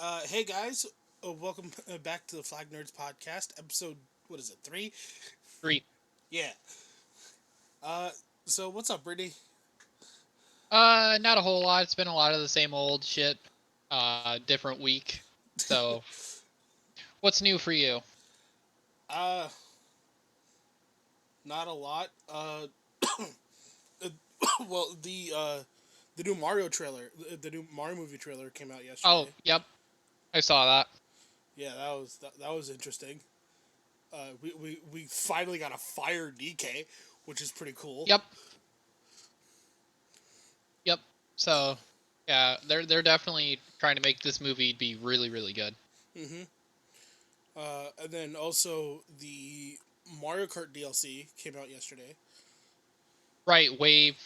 Hey guys, welcome back to the Flag Nerds podcast, episode what is it, 3? 3. Yeah. Uh, so what's up, Brittany? Not a whole lot. It's been a lot of the same old shit. Different week. So, what's new for you? Uh, Not a lot. Uh, well, the new Mario trailer, the new Mario movie trailer came out Oh, yesterday. yep. I saw that. Yeah, that was interesting. We finally got a fire DK, which is pretty cool. Yep. Yep. So, yeah, they're definitely trying to make this movie be really, really good. Mm-hmm. And then also the Mario Kart DLC came out yesterday. Right, Wave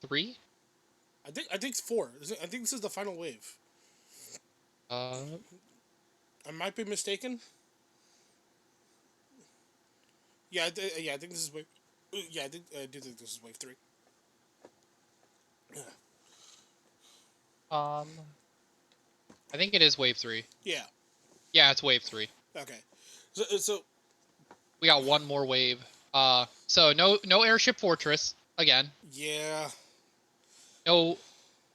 3? I think it's four. I think this is the final wave. Uh, I might be mistaken. Yeah, I think this is wave. Yeah, I do think this is wave three. um, I think it is Wave 3. Yeah. Yeah, it's Wave 3. Okay. So We got one more wave. So no Airship Fortress again. yeah. No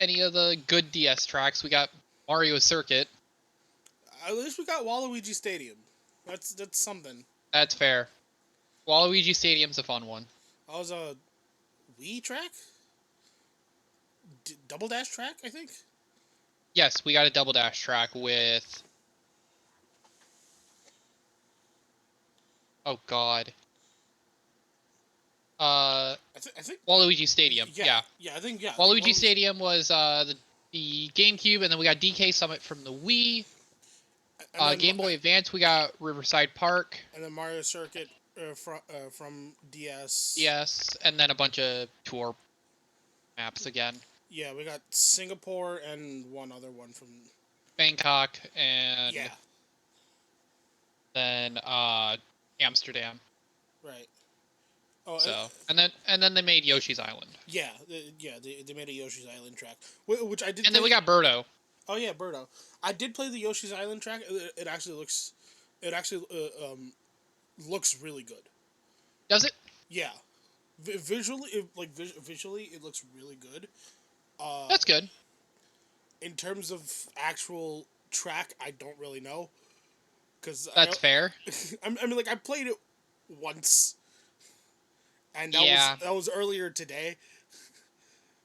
any of the good DS tracks. We got Mario Circuit. At least we got Waluigi Stadium. That's something. That's fair. Waluigi Stadium's a fun one. That was a Wii track, double dash track. I think. Yes, we got a double dash track with. Oh God. Uh, I think. Waluigi Stadium. Yeah. Yeah, Yeah. I think Waluigi Waluigi. Stadium was the GameCube, and then we got DK Summit from the Wii. And then Game Boy Advance, we got Riverside Park. Mario Circuit from DS. DS, and then a bunch of tour maps again. Yeah, we got Singapore and one other one from. Bangkok and Yeah. then Amsterdam. Right. Oh, So and then they made Yoshi's Island. yeah, they made a Yoshi's Island track, which I did And then we play. got Birdo. Oh yeah, Birdo. I did play the Yoshi's Island track. It actually looks really good. Does it? Yeah, visually, visually, it looks really good. That's good. In terms of actual track, I don't really know because That's fair. I mean, like I played it once, and Yeah. that was earlier today.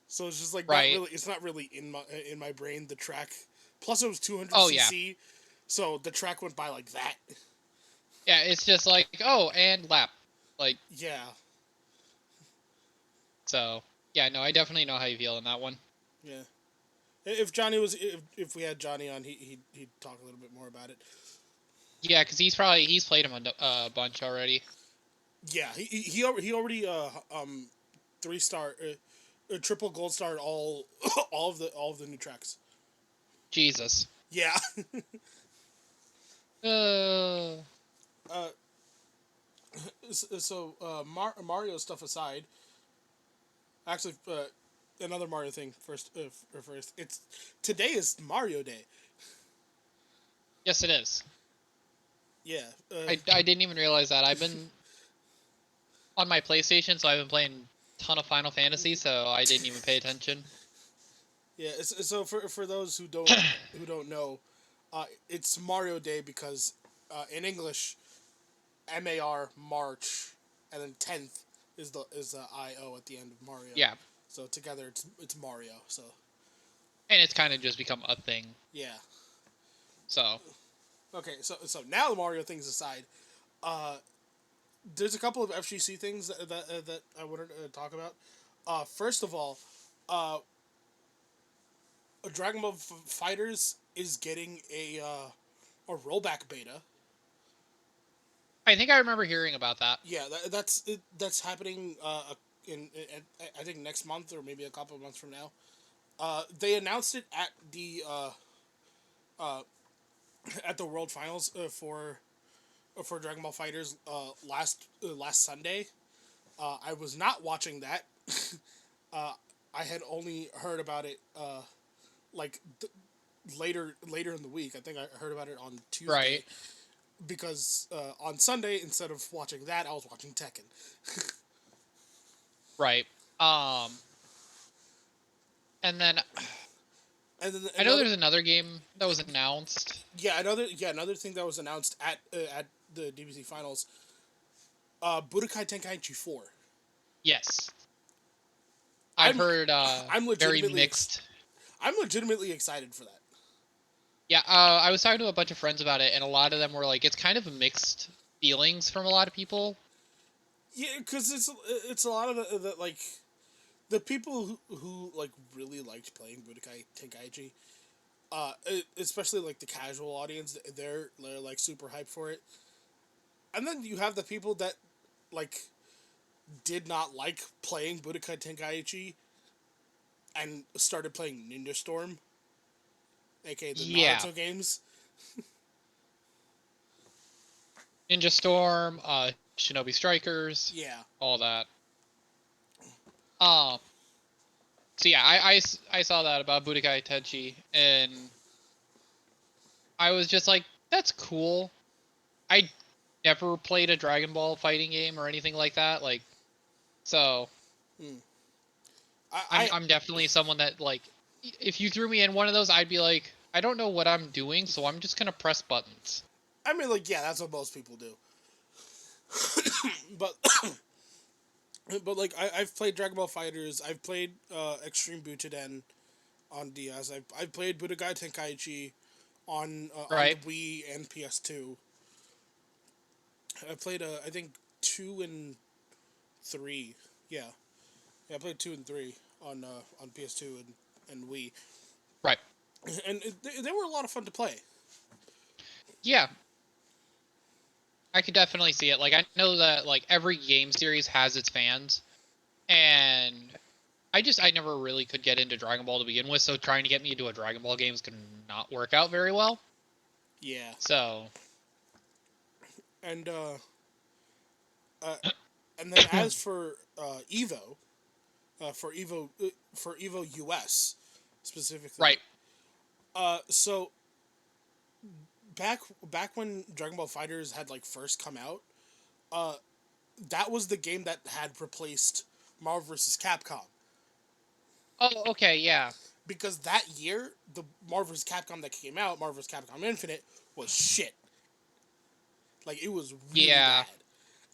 So it's just like not Right. really. It's not really in my brain. The track. Plus, it was 200 Oh yeah. cc, so the track went by like that. Yeah. It's just like and lap. Like Yeah, so. Yeah. No, I definitely know how you feel in that one. yeah. If Johnny was, if we had Johnny on, he'd talk a little bit more about it. Yeah, because he's played him a bunch already. Yeah, he already 3 star, triple gold star all all of the new tracks. Jesus. Yeah. Uh. uh, Mario stuff aside, actually, another Mario thing first. First, it's today is Mario Day. Yes, it is. Yeah. I didn't even realize that. I've been on my PlayStation, so I've been playing a ton of Final Fantasy, so I didn't even pay attention. Yeah. So for those who don't know, it's Mario Day because in English, MAR March, and then 10th is the IO at the end of Mario. Yeah, So together it's Mario. So and it's kind of just become a thing. yeah. So Okay. So now the Mario things aside, uh, there's a couple of FGC things that I wanted to talk about. First of all, uh, Dragon Ball Fighters is getting a rollback beta. I think I remember hearing about that. Yeah, that's happening in I think next month or maybe a couple of months from now. They announced it at the World Finals for Dragon Ball Fighters last Sunday. I was not watching that. I had only heard about it like later in the week. I think I heard about it on Right. Tuesday because on Sunday instead of watching that, I was watching Tekken. Right. Um, and then And then I know another there's another game that was announced. another thing that was announced at the DBC finals, Budokai Tenkaichi 4. Yes, I've I'm heard I'm very legitimately mixed. I'm legitimately excited for that. Yeah, I was talking to a bunch of friends about it, and a lot of them were like, it's kind of mixed feelings from a lot of people. Yeah, because it's a lot of the like the people who like really liked playing Budokai Tenkaichi, especially like the casual audience, they're like super hyped for it. And then you have the people that like did not like playing Budokai Tenkaichi and started playing Ninja Storm, aka the Yeah, Naruto games. Ninja Storm, Shinobi Strikers, Yeah, all that. Um, so yeah, I saw that about Budokai Tenkaichi, and I was just like, that's cool. I never played a Dragon Ball fighting game or anything like that. Like, so hmm. I'm I I'm definitely someone that like, if you threw me in one of those, I'd be like, I don't know what I'm doing, so I'm just gonna press buttons. I mean like yeah, that's what most people do. But but like I've played Dragon Ball Fighters. I've played Extreme Butoden on DS. I've played Budokai Tenkaichi on the Right, Wii and PS2. I played I think 2 and 3. Yeah, yeah. I played 2 and 3 on PS2 and Wii, right. and they were a lot of fun to play. Yeah, I could definitely see it. Like, I know that like every game series has its fans, and I never really could get into Dragon Ball to begin with, so trying to get me into a Dragon Ball game is gonna not work out very well. Yeah, So, and uh, and then as for for Evo US specifically, right. so back when Dragon Ball Fighters had like first come out, uh, that was the game that had replaced Marvel vs. Capcom Oh, okay, yeah, because that year the Marvel vs. Capcom that came out, Marvel vs. Capcom Infinite, was shit. Like it was really yeah. bad.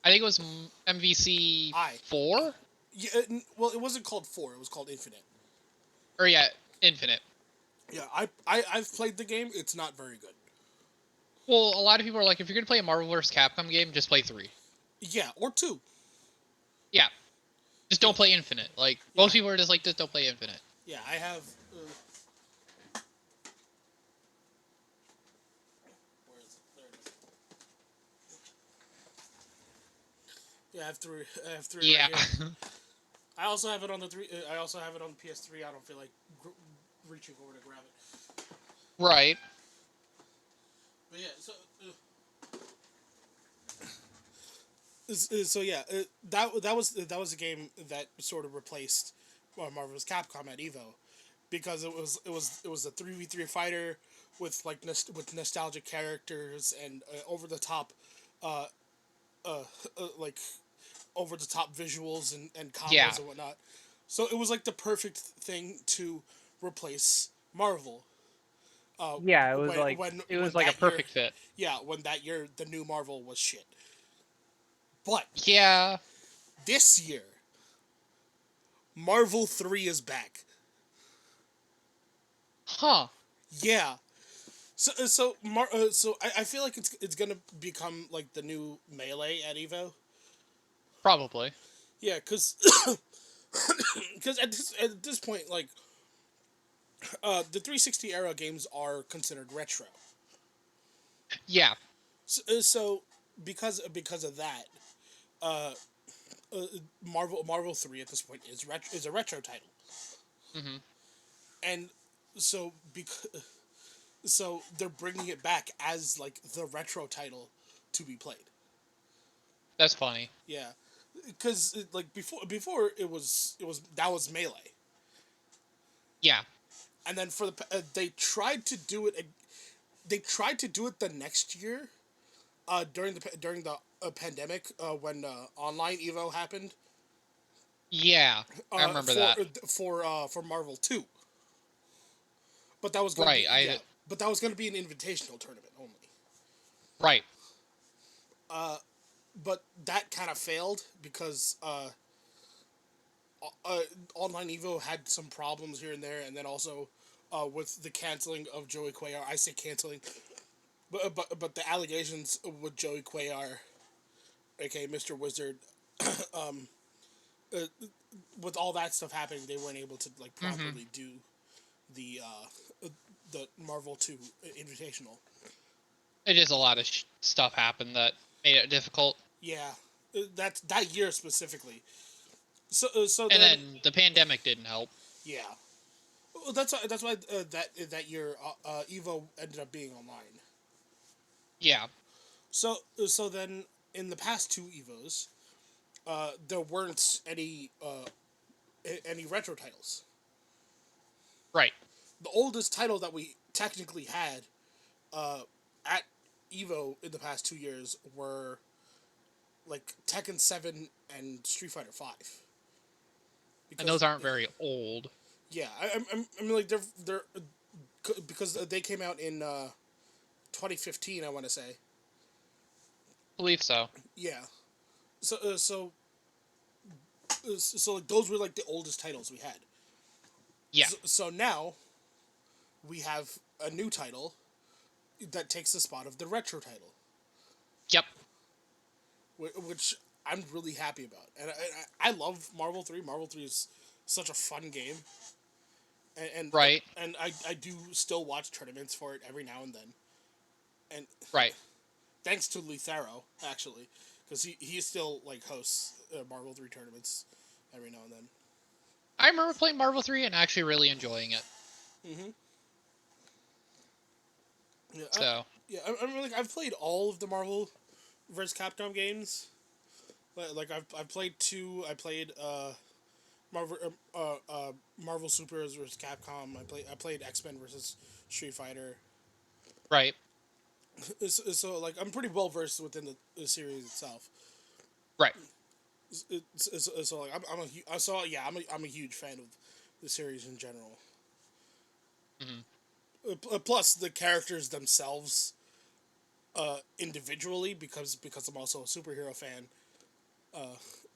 I think it was MVC I 4, yeah, well, it wasn't called 4. It was called Infinite. or yeah, Infinite. Yeah, I've played the game. It's not very good. Well, a lot of people are like, if you're gonna play a Marvel vs. Capcom game, just play 3. Yeah, or 2. Yeah, just Yeah, don't play Infinite. Like, yeah, most people are just like, just don't play Infinite. yeah. I have. Where is it? There it is. Yeah, I have three. I have three right Yeah, here. I also have it on the three. I also have it on the PS3. I don't feel like reaching over to grab it. right. But yeah, so yeah, that was a game that sort of replaced Marvel's Capcom at Evo, because it was a 3v3 fighter with like with nostalgic characters and over the top, uh, like over the top visuals and Yeah, combos and whatnot. So it was like the perfect thing to replace Marvel. yeah. It When was like a that year, perfect fit. yeah, when that year the new Marvel was shit. But Yeah, this year, Marvel 3 is back. huh? Yeah. So I feel like it's gonna become like the new Melee at Evo. Probably. Yeah, because because at this point, like the 360 era games are considered retro. Yeah. So because of that, uh, uh, Marvel 3 at this point is a retro title, Hmm. and so because so they're bringing it back as like the retro title to be played. That's funny. Yeah, because like before it was that was Melee, Yeah. and then for they tried to do it. They tried to do it the next year, during the pandemic, when online Evo happened, Yeah, I remember for that. for Marvel 2. But that was going to be, Right, yeah, but that was going to be an invitational tournament only. right. But that kind of failed because uh, online Evo had some problems here and there, and then also with the canceling of Joey Cuellar. I say canceling, but the allegations with Joey Cuellar, aka Mr. Wizard, uh, with all that stuff happening, they weren't able to like Hmm. properly do the the Marvel 2 Invitational. It is a lot of stuff happened that made it difficult, Yeah, that's that year specifically. So and then, then the pandemic didn't help. yeah, well, that's why that year Evo ended up being online. Yeah, So then in the past two Evos, there weren't any retro titles. right. The oldest title that we technically had at Evo in the past 2 years were like Tekken 7 and Street Fighter 5. And Because those aren't very old. yeah, I mean like they're because they came out in 2015, I want to say. I believe so. Yeah. So like those were like the oldest titles we had. Yeah. So now we have a new title that takes the spot of the retro title, Yep. which I'm really happy about. And I love Marvel 3. Marvel 3 is such a fun game. And Right. I do still watch tournaments for it every now and then. And Right. thanks to Lethero, actually, because he still like hosts Marvel 3 tournaments every now and then. I remember playing Marvel 3 and actually really enjoying it. Mm-hmm. Yeah, So, I mean, like I've played all of the Marvel vs. Capcom games. Like I've played two. I played Marvel Marvel Super vs. Capcom. I played X-Men versus Street Fighter. right. So like I'm pretty well versed within the series itself. Right. So like I'm a huge fan of the series in general. Hmm. Plus the characters themselves, individually, because I'm also a superhero fan. Uh,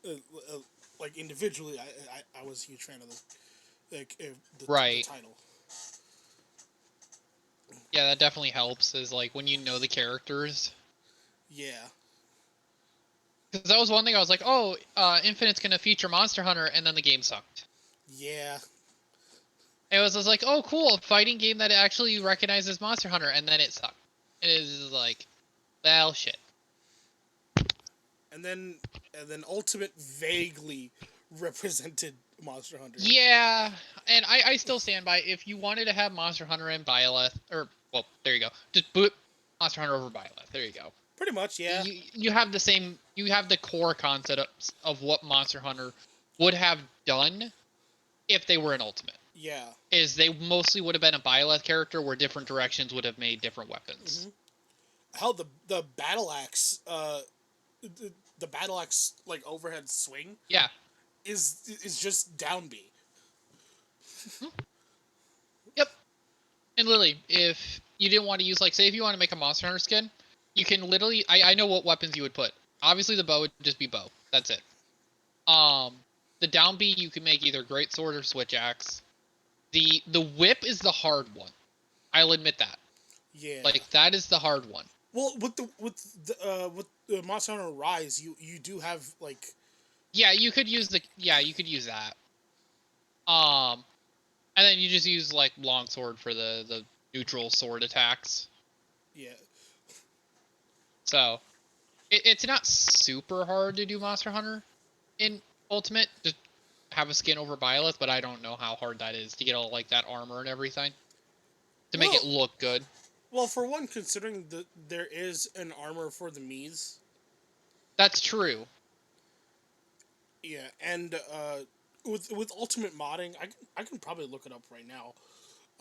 uh, like individually, I was a huge fan of the Right. title. Yeah, that definitely helps is like when you know the characters. Yeah, Because that was one thing I was like, oh, Infinite's going to feature Monster Hunter, and then the game sucked. yeah, It was just like, oh, cool, a fighting game that actually recognizes Monster Hunter, and then it sucked. It is like, well, shit. and then Ultimate vaguely represented Monster Hunter. Yeah, and I still stand by if you wanted to have Monster Hunter and Byleth, or, well, there you go. Just boot Monster Hunter over Byleth. There you go. Pretty much, yeah, You have the same, you have the core concepts of what Monster Hunter would have done if they were an Ultimate. yeah. Is they mostly would have been a Byleth character where different directions would have made different weapons. Mm-hmm. Hell, the battle axe, the battle axe like overhead swing Yeah. is just down B. Hmm. Yep. And literally, if you didn't want to use, like, say if you want to make a Monster Hunter skin, you can literally, I know what weapons you would put. Obviously the bow would just be bow. That's it. Um the down B you can make either great sword or switch axe. The whip is the hard one. I'll admit that. Yeah. Like that is the hard one. Well, with Monster Hunter Rise, you do have like Yeah, you could use you could use that. Um and then you just use like longsword for the neutral sword attacks. yeah So it's not super hard to do Monster Hunter in Ultimate. Just have a skin over Byleth, but I don't know how hard that is to get all like that armor and everything to make it well look good. for one, considering that there is an armor for the Mii's. That's true. Yeah, and with ultimate modding, I can probably look it up right now.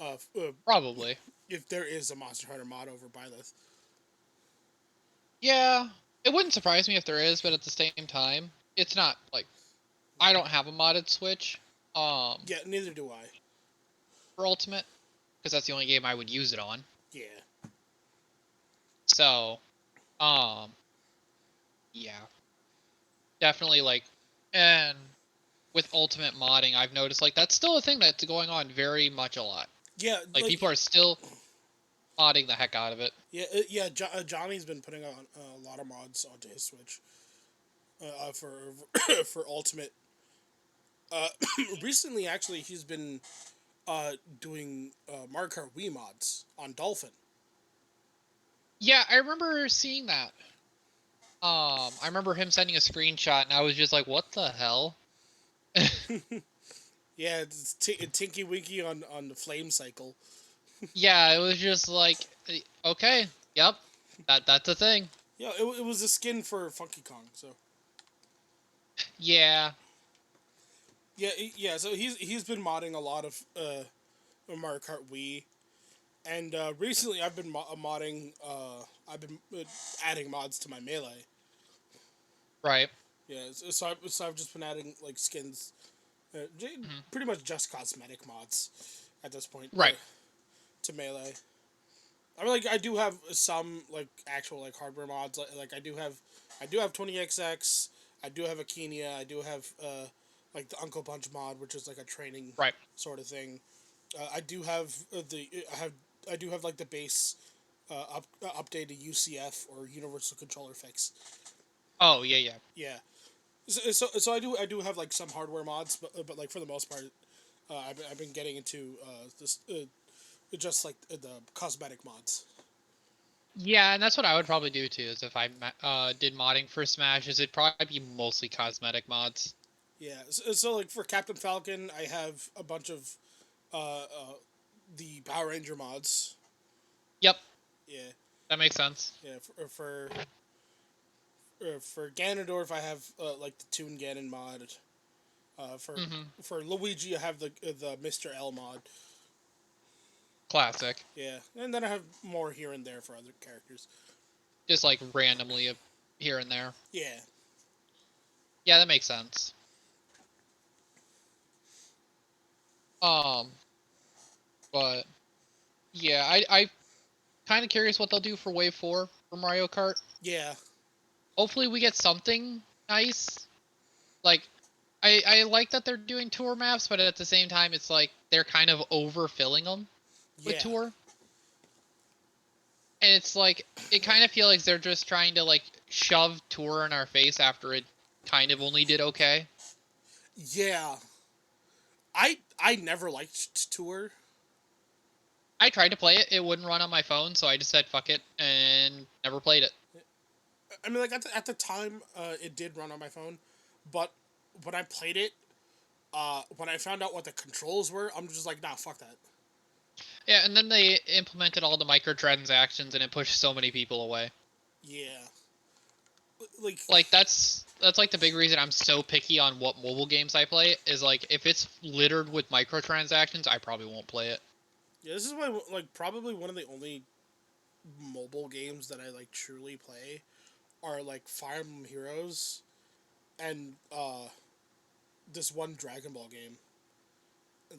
Uh, uh, Probably. if there is a Monster Hunter mod over Byleth. Yeah, it wouldn't surprise me if there is, but at the same time, it's not like I don't have a modded Switch. Yeah, neither do I. For Ultimate, because that's the only game I would use it on. Yeah. So, um, yeah, definitely like, and with Ultimate modding, I've noticed like that's still a thing that's going on very much a lot. Yeah, Like like people are still modding the heck out of it. yeah. Johnny's been putting on a lot of mods onto his Switch for for Ultimate. Uh, recently, actually, he's been doing Mario Kart Wii mods on Dolphin. Yeah, I remember seeing that. I remember him sending a screenshot, and I was just like, "What the hell?" Yeah, it's Tinky Winky on the Flame Cycle. Yeah, it was just like, okay, yep, that's a thing. Yeah, it was a skin for Funky Kong. So Yeah, yeah, yeah. So he's been modding a lot of Mario Kart Wii, and recently I've been modding. I've been adding mods to my melee. right. Yeah, so I've just been adding like skins, Hmm. pretty much just cosmetic mods at this point Right. to melee. I mean, like I do have some like actual like hardware mods. Like I do have 20XX. I do have a Kenya. I do have like the Uncle Punch mod, which is like a training Right. sort of thing. I do have I do have like the base updated UCF or Universal Controller fix. Oh yeah, yeah. Yeah. So I do have like some hardware mods, but like for the most part, I've been getting into this just like the cosmetic mods. Yeah, and that's what I would probably do too. Is if I did modding for Smash, is it'd probably be mostly cosmetic mods. Yeah. So like for Captain Falcon, I have a bunch of the Power Ranger mods. Yep, Yeah. that makes sense. Yeah. For Ganondorf, I have like the Toon Ganon mod. Uh, for Hmm. for Luigi, I have the Mr. L mod. Classic. Yeah, and then I have more here and there for other characters. Just like randomly here and there. Yeah, Yeah, that makes sense. Um, but yeah, I kind of curious what they'll do for Wave 4 for Mario Kart. yeah, Hopefully we get something nice. Like I like that they're doing tour maps, but at the same time it's like they're kind of overfilling them with yeah, tour. And it's like it kind of feels like they're just trying to like shove tour in our face after it kind of only did okay. yeah. I never liked Tour. I tried to play it, it wouldn't run on my phone, so I just said fuck it and never played it. I mean, like at the time, it did run on my phone, but when I played it, when I found out what the controls were, I'm just like, nah, fuck that. Yeah, and then they implemented all the microtransactions and it pushed so many people away. Yeah, like, Like that's like the big reason I'm so picky on what mobile games I play is like if it's littered with microtransactions, I probably won't play it. yeah, this is why like probably one of the only mobile games that I like truly play are like Fire Emblem Heroes and this one Dragon Ball game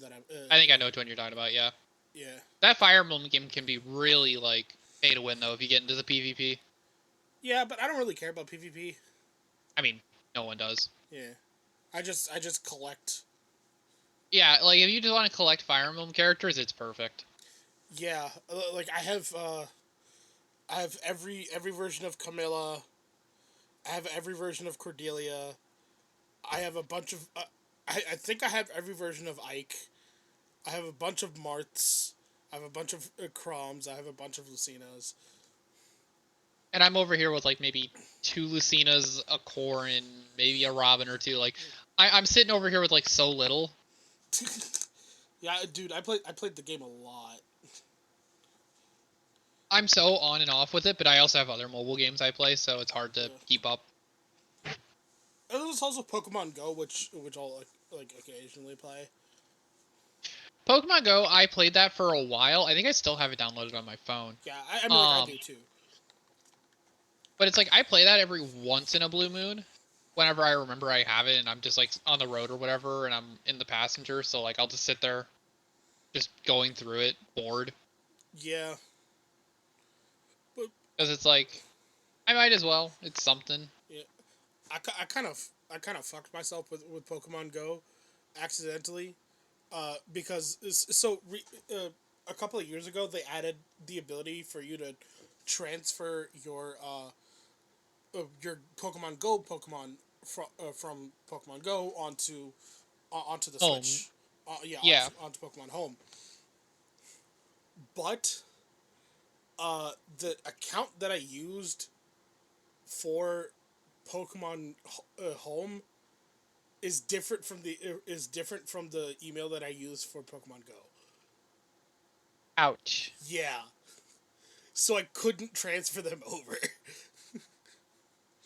that I I think I know which one you're talking about, yeah. yeah. That Fire Emblem game can be really like pay to win though if you get into the PvP. Yeah, but I don't really care about PvP. I mean, no one does. Yeah. I just collect. Yeah, like if you just want to collect Fire Emblem characters, it's perfect. Yeah, like I have every version of Camilla. I have every version of Cordelia. I have a bunch of I think I have every version of Ike. I have a bunch of Marths. I have a bunch of Chroms. I have a bunch of Lucinas. And I'm over here with like maybe two Lucinas, a core, and maybe a Robin or two. Like I'm sitting over here with like so little. Yeah, dude, I played the game a lot. I'm so on and off with it, but I also have other mobile games I play, so it's hard to Yeah. keep up. And there's also Pokemon Go, which I'll like occasionally play. Pokemon Go, I played that for a while. I think I still have it downloaded on my phone. Yeah, I mean, like I Um, do too. but it's like I play that every once in a blue moon, whenever I remember I have it, and I'm just like on the road or whatever, and I'm in the passenger. So like I'll just sit there, just going through it, bored, Yeah, but because it's like I might as well. It's something. yeah, I kind of fucked myself with Pokemon Go accidentally because a couple of years ago they added the ability for you to transfer your Pokemon Go from Pokemon Go onto the Home, Switch. Yeah, yeah. onto Pokemon Home. But the account that I used for Pokemon Home is different from the email that I use for Pokemon Go. Ouch. Yeah, so I couldn't transfer them over.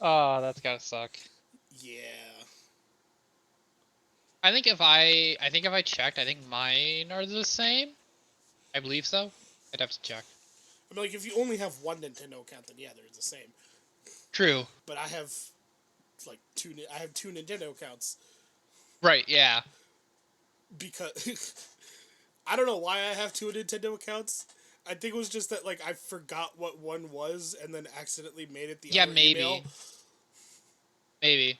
Oh, that's gotta suck. Yeah, I think if I checked, I think mine are the same. I believe so. I'd have to check. I mean, like if you only have one Nintendo account, then yeah, they're the same. True. But I have like two. I have two Nintendo accounts Right. Yeah. because I don't know why I have two Nintendo accounts. I think it was just that like I forgot what one was and then accidentally made it the Yeah. other email. Maybe. Maybe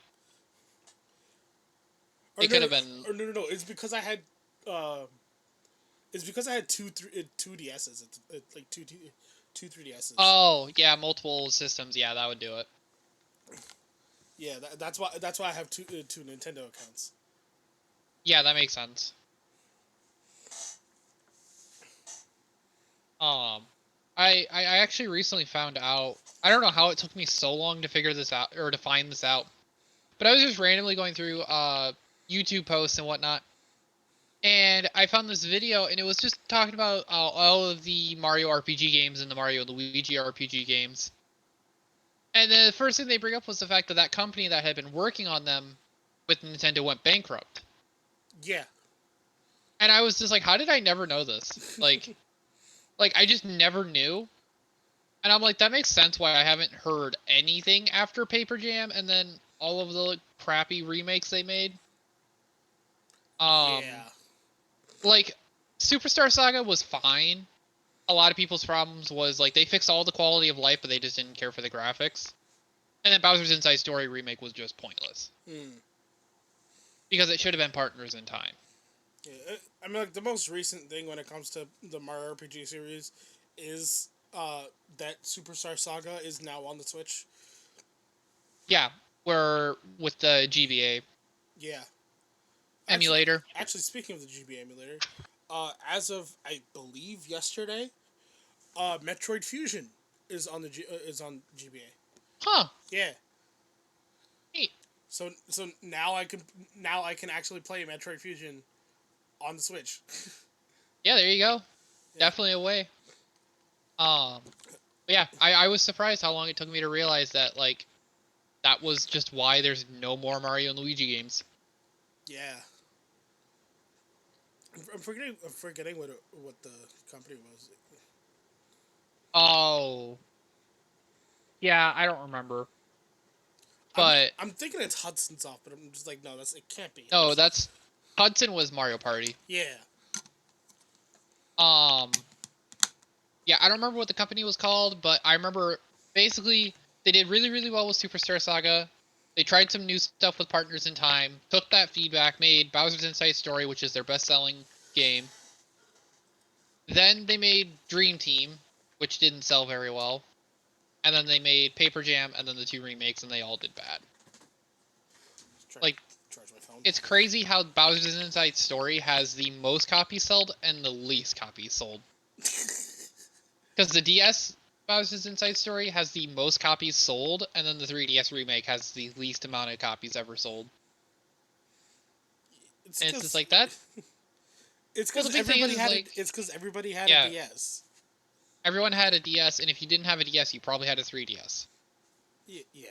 Or it no, could no, have been. or no. It's because I had, uh, it's because I had two DSs. It's like two 3DSs. Oh, yeah. Multiple systems. Yeah, that would do it. Yeah, that's why I have two Nintendo accounts. Yeah, that makes sense. Um, I actually recently found out. I don't know how it took me so long to figure this out or to find this out, but I was just randomly going through YouTube posts and whatnot, and I found this video, and it was just talking about all of the Mario RPG games and the Mario and Luigi RPG games. And then the first thing they bring up was the fact that that company that had been working on them with Nintendo went bankrupt. Yeah, And I was just like, how did I never know this? Like I just never knew. And I'm like, that makes sense why I haven't heard anything after Paper Jam and then all of the crappy remakes they made. Um, yeah, like Superstar Saga was fine. A lot of people's problems was like they fixed all the quality of life, but they just didn't care for the graphics. And then Bowser's Inside Story remake was just pointless mm. because it should have been Partners in Time. Yeah. I mean, like the most recent thing when it comes to the Mario RPG series is that Superstar Saga is now on the Switch. Yeah, where with the GBA Yeah, actually, emulator. speaking of the GBA emulator, as of I believe yesterday, Metroid Fusion is on GBA. Huh. Yeah. Neat. So now I can actually play Metroid Fusion on the Switch. Yeah, there you go. Yeah. Definitely a way. But yeah, I was surprised how long it took me to realize that like that was just why there's no more Mario and Luigi games. Yeah. I'm forgetting what the company was. Oh, yeah, I don't remember. But I'm thinking it's Hudson Soft, but I'm just like no, it can't be no, Hudson. that's Hudson was Mario Party. Yeah. Um, yeah, I don't remember what the company was called, but I remember basically they did really, really well with Superstar Saga. They tried some new stuff with Partners in Time, took that feedback, made Bowser's Inside Story, which is their best-selling game. Then they made Dream Team, which didn't sell very well. And then they made Paper Jam, and then the two remakes, and they all did bad. Try Like, to charge my phone. it's crazy how Bowser's Inside Story has the most copies sold and the least copies sold. Because the DS Bowser's Inside Story has the most copies sold, and then the 3DS remake has the least amount of copies ever sold. It's And it's just because like that. it's Well, the because big thing everybody is had it. like, It's because everybody had a yeah, DS. everyone had a DS, and if you didn't have a DS, you probably had a 3DS. Yeah.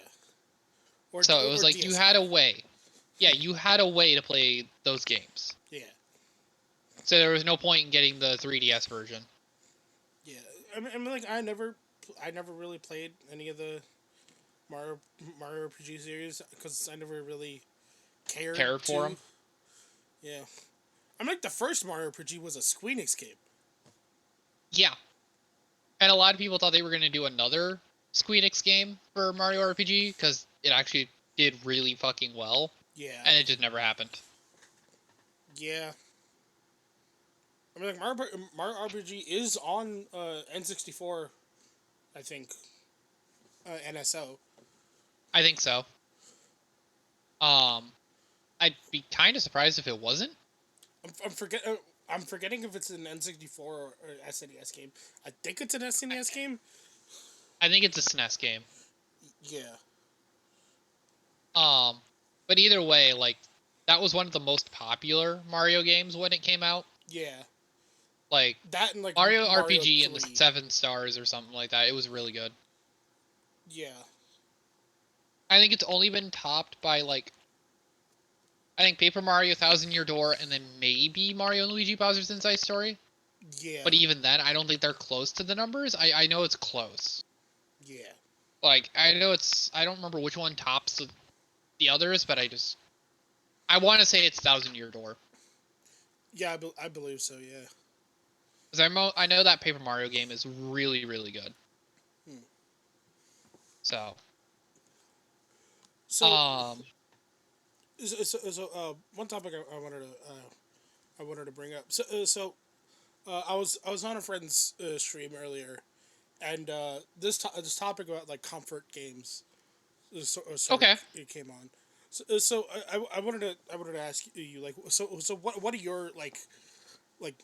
So it was Or like you DSi. had a way. Yeah, you had a way to play those games. Yeah. So there was no point in getting the 3DS version. Yeah, I mean, like I never really played any of the Mario Mario RPG series because I never really cared Cared for to. them. Yeah, I mean, like the first Mario RPG was a Squeenix game. Yeah, and a lot of people thought they were going to do another Squeenix game for Mario RPG because it actually did really fucking well, Yeah, and it just never happened. yeah. I mean, like Mario RPG is on N64, I think, NSO. I think so. Um, I'd be kind of surprised if it wasn't. I'm forget. I'm forgetting if it's an N64 or SNES game. I think it's an SNES game. I think it's a SNES game. Yeah, Um, but either way, like that was one of the most popular Mario games when it came out. yeah. Like That and like Mario Mario RPG in the 3. 7 stars or something like that. It was really good. Yeah, I think it's only been topped by like I think Paper Mario Thousand Year Door and then maybe Mario and Luigi Bowser's Inside Story. yeah, But even then, I don't think they're close to the numbers. I know it's close. yeah, Like I know it's I don't remember which one tops the others, but I want to say it's Thousand Year Door yeah. I believe so. Yeah. because I know that Paper Mario game is really really good. Hmm. So So, um one topic I wanted to bring up. I was on a friend's stream earlier, and this topic about like comfort games okay. it came on. I wanted to ask you like what are your like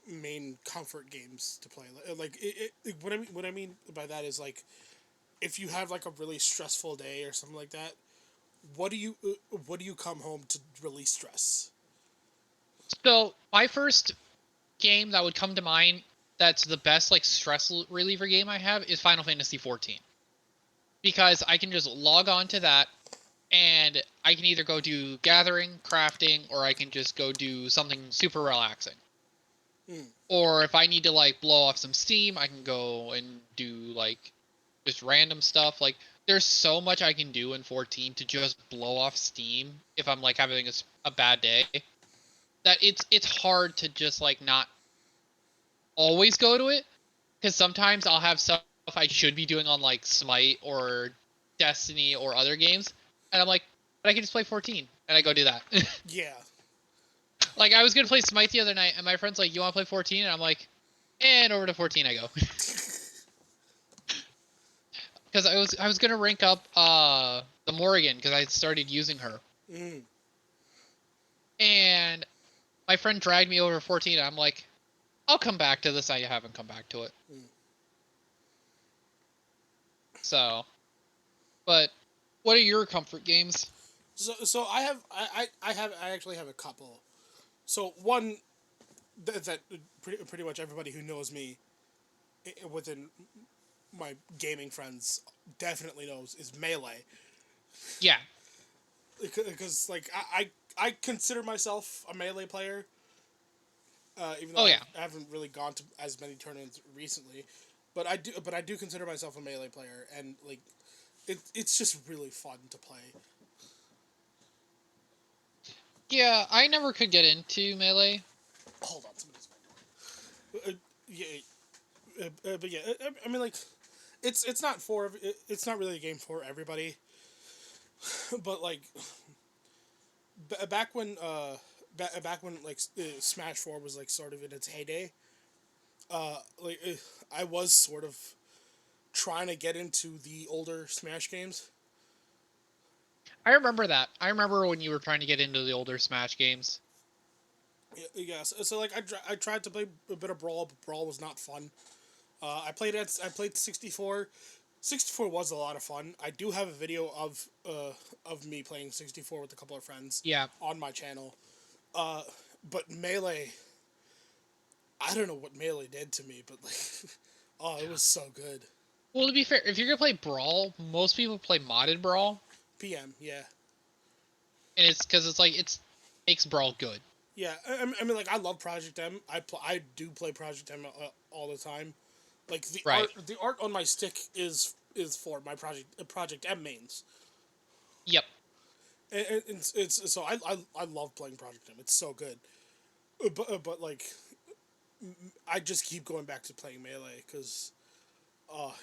main comfort games to play like what I mean by that is like if you have like a really stressful day or something like that, what do you come home to release stress? So my first game that would come to mind that's the best like stress reliever game I have is Final Fantasy 14 because I can just log on to that and I can either go do gathering, crafting, or I can just go do something super relaxing. Mm, Or if I need to like blow off some steam, I can go and do like just random stuff. Like there's so much I can do in 14 to just blow off steam if I'm like having a bad day that it's hard to just like not always go to it because sometimes I'll have stuff I should be doing on like Smite or Destiny or other games, and I'm like, but I can just play 14, and I go do that. yeah, Like I was gonna play Smite the other night, and my friend's like, "You want to play 14?" And I'm like, "And over to 14 I go," because I was gonna rank up the Morrigan because I started using her, mm, and my friend dragged me over to 14. And I'm like, "I'll come back to this." I haven't come back to it, mm. so. But what are your comfort games? So I actually have a couple. So one that pretty much everybody who knows me within my gaming friends definitely knows is Melee Yeah. because like I consider myself a Melee player. Even though Oh yeah. I haven't really gone to as many tournaments recently, but I do consider myself a Melee player, and like it's just really fun to play. Yeah, I never could get into Melee. Hold on, somebody's yeah, but yeah, I mean like it's not for it's not really a game for everybody, but like back when back when like Smash 4 was like sort of in its heyday, like I was sort of trying to get into the older Smash games. I remember that. I remember when you were trying to get into the older Smash games. Yeah, so like I tried to play a bit of Brawl, but Brawl was not fun. I played 64. 64 was a lot of fun. I do have a video of me playing 64 with a couple of friends Yeah. on my channel. But Melee, I don't know what Melee did to me, but like, oh, it was so good. Well, to be fair, if you're gonna play Brawl, most people play modded Brawl, PM, yeah, and it's because it's like it's makes Brawl good. Yeah, I mean, like I love Project M. I do play Project M all the time. Like Right. the art on my stick is for my Project M mains. Yep. And it's so I love playing Project M. It's so good. But like I just keep going back to playing Melee because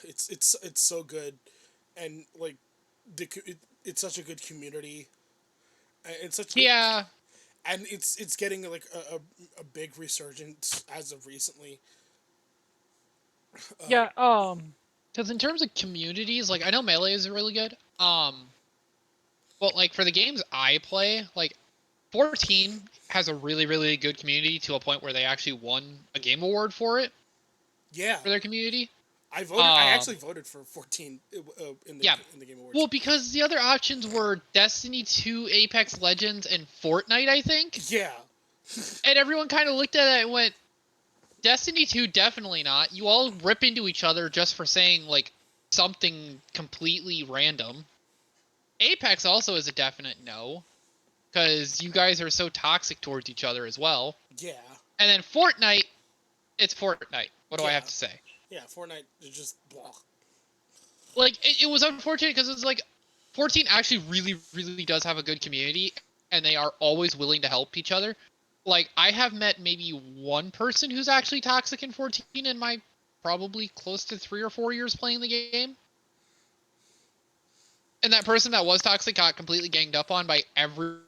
it's so good, and like it's such a good community. It's such Yeah. and it's getting like a big resurgence as of recently. Uh, Yeah. Because in terms of communities, like I know Melee is really good. But like for the games I play, like 14 has a really really good community to a point where they actually won a game award yeah, for their community. I voted. I actually Um. voted for 14 Yeah. in the Game Awards. Well, because the other options were Destiny 2, Apex Legends, and Fortnite, I think. Yeah, And everyone kind of looked at it and went, Destiny 2, definitely not. You all rip into each other just for saying, like, something completely random. Apex also is a definite no, because you guys are so toxic towards each other as well. yeah, And then Fortnite, it's Fortnite. What do I yeah, have to say? yeah. Fortnite is just blah. Like, it was unfortunate because it's like, 14 actually really, really does have a good community, and they are always willing to help each other. Like, I have met maybe one person who's actually toxic in 14 in my probably close to 3 or 4 years playing the game. And that person that was toxic got completely ganged up on by everyone.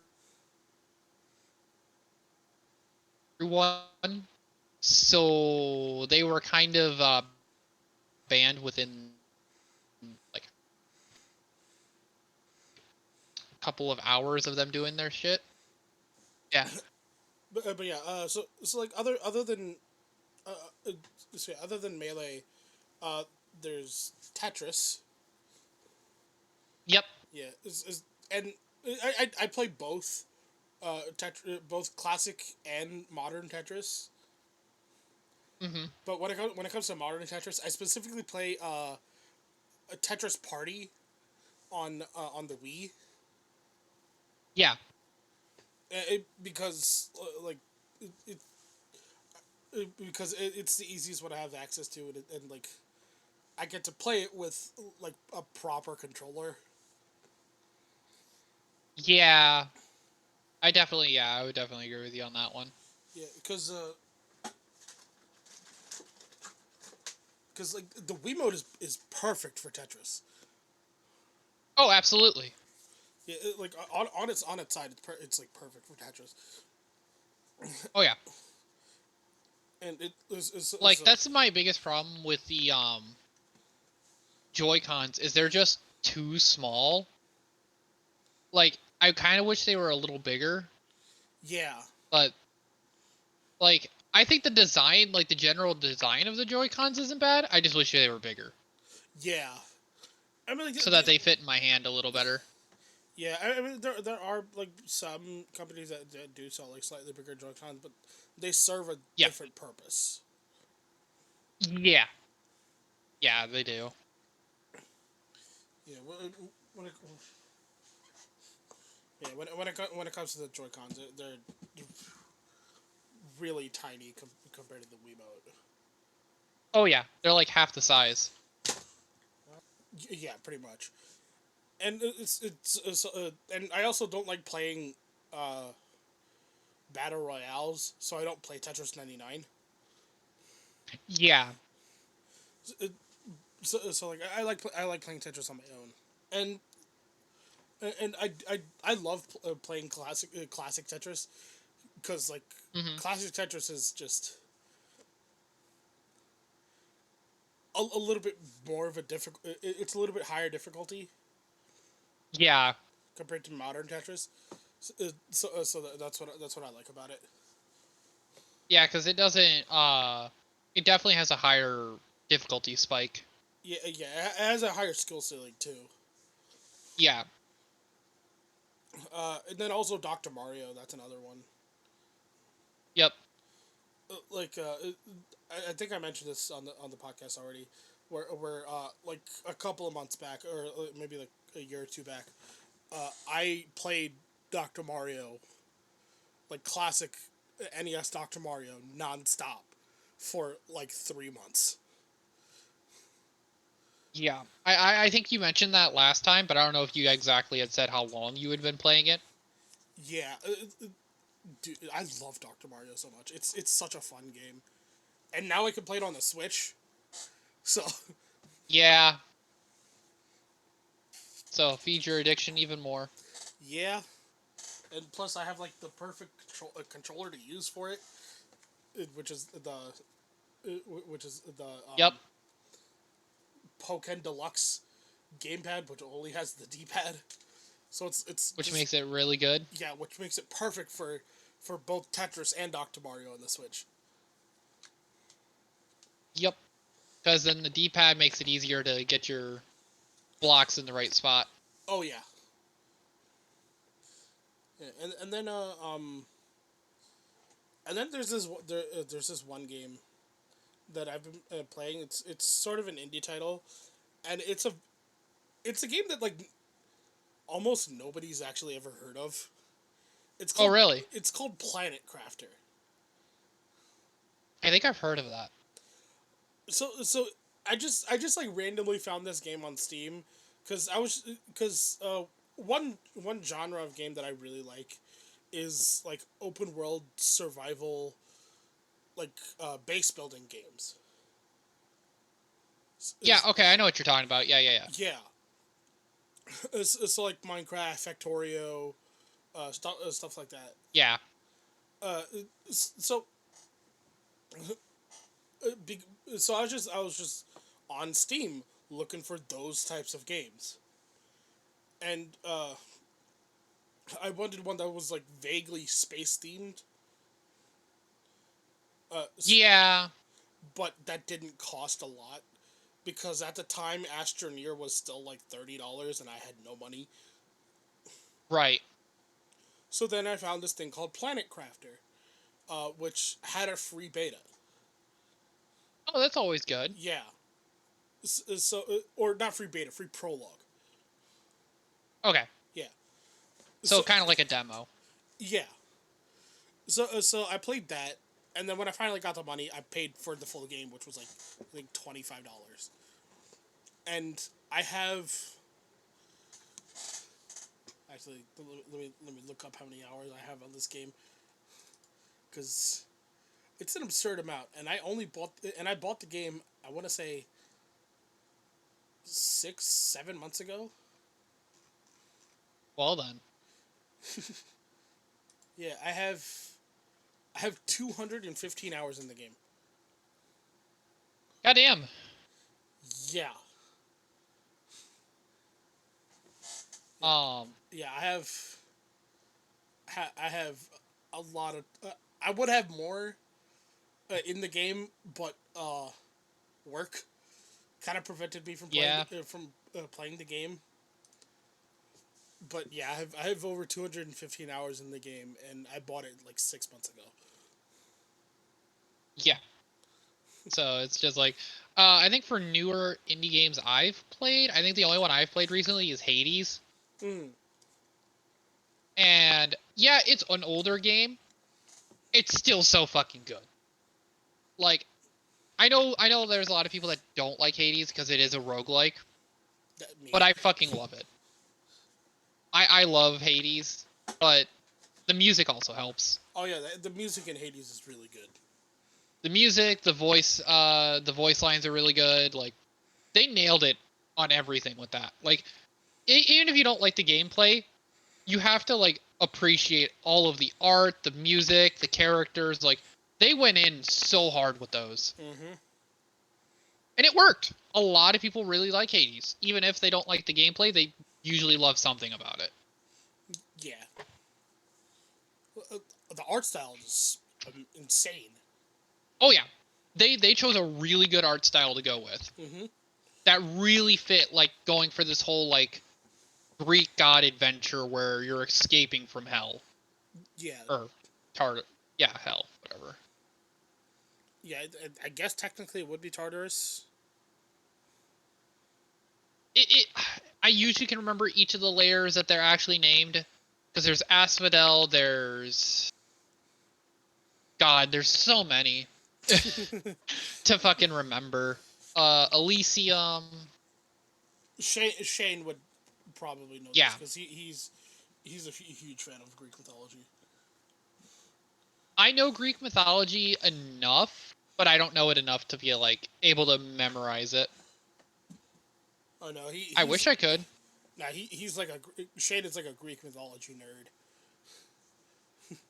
So they were kind of banned within like a couple of hours of them doing their shit. Yeah. But yeah. So like other than uh, uh other than Melee, uh, there's Tetris. Yep. Yeah, and I play both. Both classic and modern Tetris. Hmm. But when it comes to modern Tetris, I specifically play a Tetris Party on the Wii. Yeah. Because like it, because it's the easiest one I have access to, and like I get to play it with like a proper controller. Yeah. I would definitely agree with you on that one. Yeah, because like the Wii mode is perfect for Tetris. Oh, absolutely. Yeah, like on its side, it's like perfect for Tetris, Oh yeah. and it is Like that's my biggest problem with the Joy Cons is they're just too small. Like I kind of wish they were a little bigger, yeah, but like I think the design, like the general design of the Joy Cons isn't bad. I just wish they were bigger yeah. I mean, so that they fit in my hand a little better. yeah. I mean, there are like some companies that do sell like slightly bigger Joy-Cons, but they serve a Yeah. different purpose. Yeah. Yeah, they do. Yeah, when it, yeah, when it comes to the Joy Cons, they're really tiny compared to the Wiimote. Oh yeah, they're like half the size. Yeah, pretty much. And and I also don't like playing uh, battle royales, so I don't play Tetris 99. Yeah. So like I like playing Tetris on my own, and I love playing classic Tetris because like Hmm. classic Tetris is just a little bit more of a difficult. It's a little bit higher difficulty Yeah. compared to modern Tetris. That's what I like about it. Yeah, because it doesn't. It definitely has a higher difficulty spike. Yeah, yeah, it has a higher skill ceiling too. Yeah. And then also Doctor Mario, that's another one. Yep. Like I think I mentioned this on the podcast already, where like a couple of months back, or maybe like a year or two back, I played Doctor Mario, like classic NES Dr. Mario nonstop for like 3 months. Yeah, I think you mentioned that last time, but I don't know if you exactly had said how long you had been playing it. Yeah, dude, I love Dr. Mario so much. It's such a fun game, and now I can play it on the Switch. So Yeah, so feed your addiction even more. yeah, and plus I have like the perfect controller to use for it, which is the Yep, Pokken Deluxe gamepad, which only has the D-pad. So it's which just makes it really good. yeah, which makes it perfect for both Tetris and Dr. Mario on the Switch. Yep, because then the D-pad makes it easier to get your blocks in the right spot. Oh yeah, yeah. And then there's this one game that I've been playing. It's sort of an indie title, and it's a game that like almost nobody's actually ever heard of. It's Oh, called really? it's called Planet Crafter. I think I've heard of that. So I just like randomly found this game on Steam because one genre of game that I really like is like open world survival, like base building games. Yeah, Is okay, I know what you're talking about. Yeah, yeah, yeah. Yeah, so like Minecraft, Factorio, stuff like that. Yeah. Uh, so be, so I was just on Steam looking for those types of games, and I wanted one that was like vaguely space themed, uh, Yeah, but that didn't cost a lot because at the time Astroneer was still like $30 and I had no money. right. So then I found this thing called Planet Crafter, which had a free beta. Oh, that's always good. Yeah, or not free beta, free prologue. Okay. Yeah, So so kind of like a demo. yeah, so I played that, and then when I finally got the money, I paid for the full game, which was like I think $25. And I have actually let me look up how many hours I have on this game because it's an absurd amount, and I bought the game. I want to say 6 7 months ago. Well then. Yeah, I have 215 hours in the game. Goddamn. Yeah, yeah, Um, yeah. I have a lot of. I would have more in the game, but work kind of prevented me from yeah. playing the game. But yeah, I have over 215 hours in the game, and I bought it like 6 months ago. Yeah. So it's just like I think for newer indie games I've played, I think the only one I've played recently is Hades. Mm, And yeah, it's an older game. It's still so fucking good. Like I know there's a lot of people that don't like Hades because it is a roguelike, that but me. I fucking love it. I love Hades, but the music also helps. Oh yeah, the music in Hades is really good. The music, the voice lines are really good. Like they nailed it on everything with that. Like even if you don't like the gameplay, you have to like appreciate all of the art, the music, the characters. Like they went in so hard with those, Mm-hmm. and it worked. A lot of people really like Hades, even if they don't like the gameplay. They usually love something about it. Yeah, uh, the art style is insane. Oh yeah, they chose a really good art style to go with Mm-hmm. that really fit like going for this whole like Greek god adventure where you're escaping from hell Yeah, or Tart. Yeah, hell, whatever. yeah. I guess technically it would be Tartarus. It I usually can remember each of the layers that they're actually named because there's Asphodel, there's God, there's so many to fucking remember. Elysium. Shane would probably know Yeah, this because he's a huge fan of Greek mythology. I know Greek mythology enough, but I don't know it enough to be like able to memorize it. Oh no, I wish he's I could. nah he's like a Shane is like a Greek mythology nerd.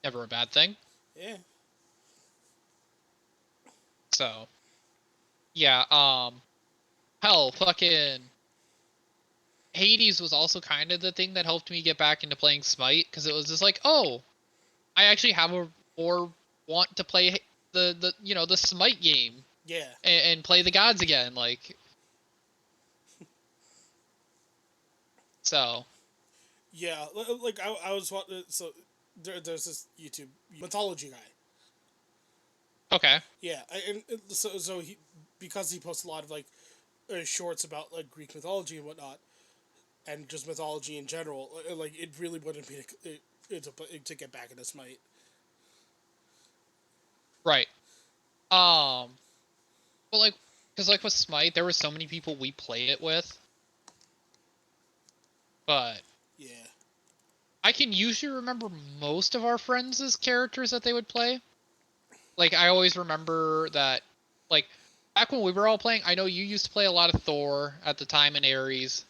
Never a bad thing. Yeah, So yeah, hell, fucking Hades was also kind of the thing that helped me get back into playing Smite because it was just like, oh, I actually have a or want to play the Smite game yeah, and play the gods again. Like so. yeah. Like I was so there's this YouTube mythology guy. Okay. Yeah, and so he because he posts a lot of like shorts about like Greek mythology and whatnot, and just mythology in general. Like it really wouldn't be to get back into Smite. Right. But like, because like with Smite, there were so many people we played it with, but Yeah, I can usually remember most of our friends' characters that they would play. Like I always remember that, like back when we were all playing, I know you used to play a lot of Thor at the time and Ares.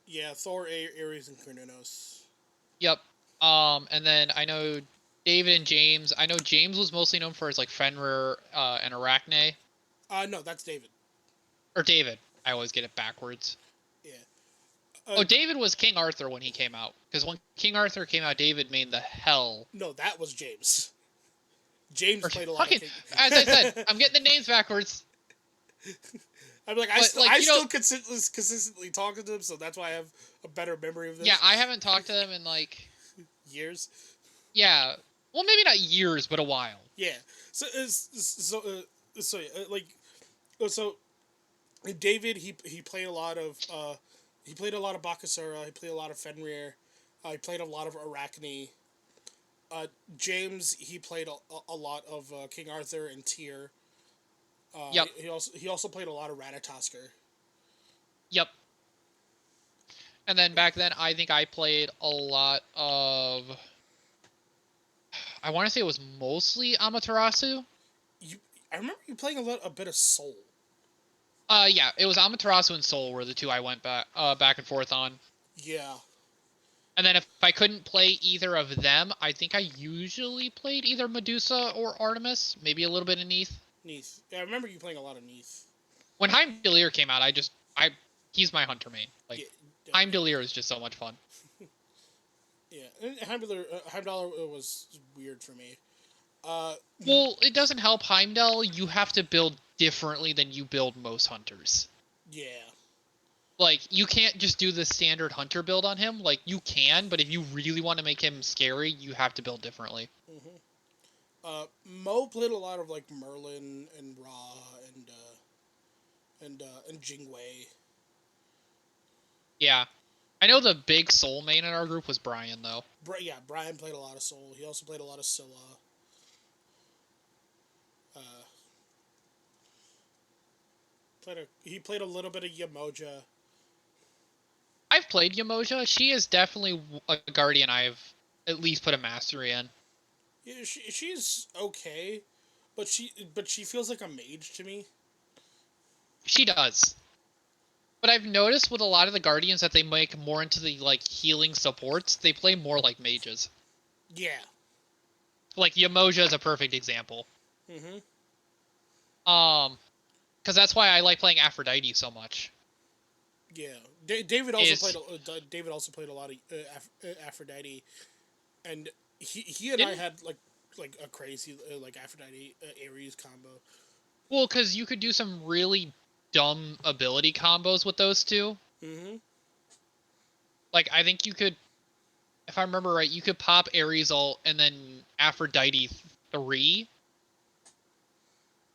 yeah. Thor, Ares, and Krynos. Yep. And then I know David and James. I know James was mostly known for his like Fenrir and Arachne, No, that's David. or David. I always get it backwards. Yeah. Oh, David was King Arthur when he came out. Because when King Arthur came out, David made the hell. No, that was James. James Or played a lot of fucking, King. as I said, I'm getting the names backwards. I'm like But I like still consistently talk to them, so that's why I have a better memory of yeah, this. I haven't talked to them in like Years. yeah, well maybe not years, but a while. Yeah. So yeah, like so David he played a lot of he played a lot of Bakasura. He played a lot of Fenrir. He played a lot of Arachne. Uh, James he played a lot of King Arthur and Tyr. Yep, He also played a lot of Ratatosker. yep. And then back then, I think I played a lot of. I want to say it was mostly Amaterasu. You I remember you playing a bit of Soul. Yeah, it was Amaterasu and Soul were the two I went back and forth on. Yeah. And then if I couldn't play either of them, I think I usually played either Medusa or Artemis, maybe a little bit of Neith. Neath. Yeah, I remember you playing a lot of Neath. When Heimdallr came out, I he's my hunter main. Like Yeah. Heimdallr is just so much fun. Yeah. And Heimdallr was weird for me. Uh, Well, it doesn't help Heimdall. You have to build differently than you build most hunters. yeah. Like you can't just do the standard hunter build on him. Like you can, but if you really want to make him scary, you have to build differently. Hmm. Mo played a lot of like Merlin and Ra and Jingwei. Yeah. I know the big soul main in our group was Brian though. Yeah, Brian played a lot of Soul. He also played a lot of Scylla. Uh, he played a little bit of Yamoja. I've played Yamoja. She is definitely a guardian I've at least put a mastery in. Yeah, she's okay, but she feels like a mage to me. She does. But I've noticed with a lot of the guardians that they make more into the like healing supports, they play more like mages. Yeah. Like Yamoja is a perfect example. Mhm. Um, because that's why I like playing Aphrodite so much. Yeah. David also Is played a lot of Aphrodite, and he and I didn't had like a crazy like Aphrodite Ares combo. well because you could do some really dumb ability combos with those two. Mhm. Like I think you could, if I remember right, you could pop Ares ult and then Aphrodite 3,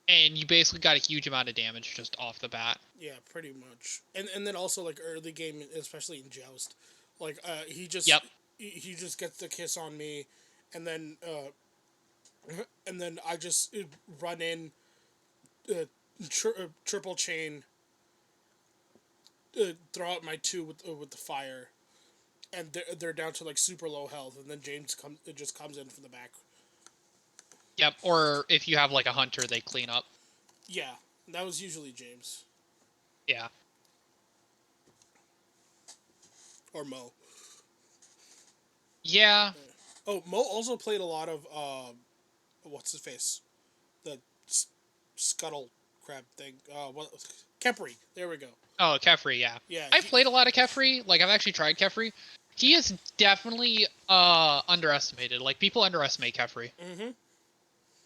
and you basically got a huge amount of damage just off the bat. Yeah, pretty much. And then also like early game, especially in Joust, like Yep. he just gets the kiss on me, and then and then I just run in, uh, triple chain, throw out my two with the fire, and they're down to like super low health, and then James comes it just comes in from the back. Yep. Or if you have like a hunter, they clean up. Yeah, that was usually James Yeah. or Mo. Yeah. Oh, Mo also played a lot of what's his face, the scuttle crab thing. What Kepri? There we go. Oh, Kefri, yeah. Yeah, I've played a lot of Kefri. Like I've actually tried Kefri. He is definitely underestimated. Like people underestimate Kefri Mm-hmm.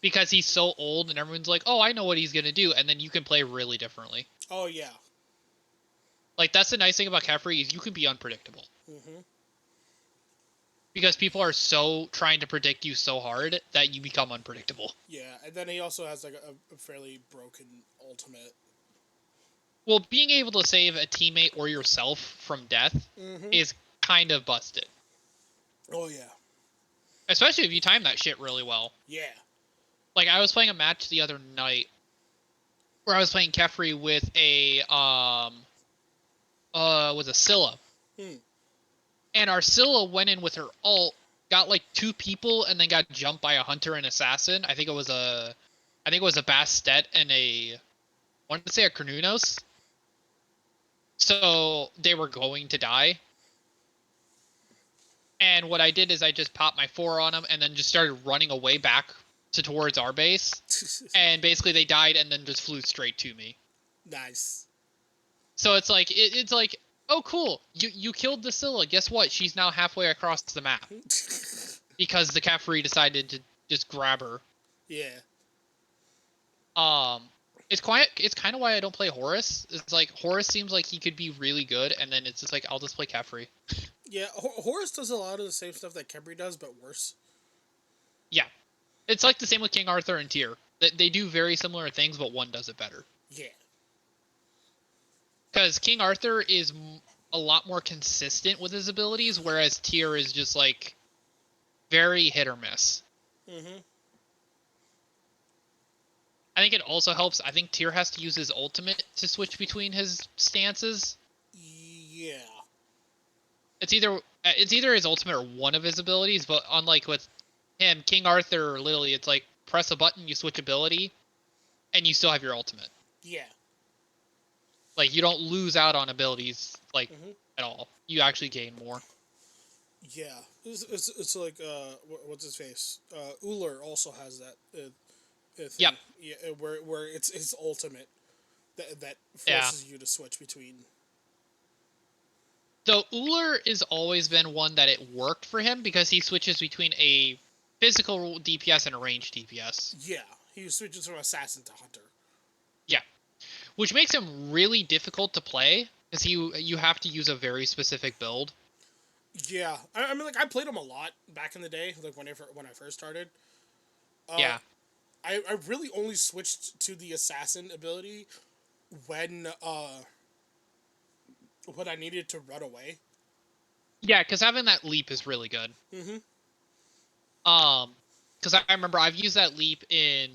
because he's so old and everyone's like, "Oh, I know what he's going to do." And then you can play really differently. Oh yeah. Like that's the nice thing about Kefri is you can be unpredictable. Mm-hmm. Because people are so trying to predict you so hard that you become unpredictable. Yeah, and then he also has like a fairly broken ultimate. Well, being able to save a teammate or yourself from death Mm-hmm. is kind of busted. Oh yeah. Especially if you time that shit really well. Yeah. Like I was playing a match the other night where I was playing Kefri with a Scylla. Hmm. And our Scylla went in with her ult, got like two people, and then got jumped by a hunter and assassin. I think it was a Bastet and I wanted to say a Carnunos. So they were going to die. And what I did is I just popped my four on them and then just started running away back towards our base. And basically they died and then just flew straight to me. Nice. So it's like it's like, oh cool, you killed the Scylla. Guess what? She's now halfway across the map because the Caffrey decided to just grab her. Yeah. Um, it's kind of why I don't play Horus. It's like Horus seems like he could be really good, and then it's just like I'll just play Caffrey. Yeah. Horus does a lot of the same stuff that Kepri does, but worse. Yeah, it's like the same with King Arthur and Tyr. They do very similar things, but one does it better. Yeah. Because King Arthur is a lot more consistent with his abilities, whereas Tyr is just like very hit or miss. Mm-hmm. I think it also helps. I think Tyr has to use his ultimate to switch between his stances. Yeah. It's either his ultimate or one of his abilities, but unlike with him, King Arthur, literally, it's like press a button, you switch ability, and you still have your ultimate. Yeah. Like you don't lose out on abilities like Mm-hmm. at all. You actually gain more. Yeah. It's like what's his face? Uller also has that Yep. thing. Yeah, where it's his ultimate that Yeah. forces you to switch between. So Uller has always been one that it worked for him because he switches between a physical DPS and a ranged DPS. Yeah, he switches from assassin to hunter. Yeah. Which makes him really difficult to play because you have to use a very specific build. Yeah, I mean, like I played him a lot back in the day, like when I first started. Uh, Yeah. I really only switched to the assassin ability when when I needed to run away. Yeah, because having that leap is really good. Mm-hmm. Because I remember I've used that leap in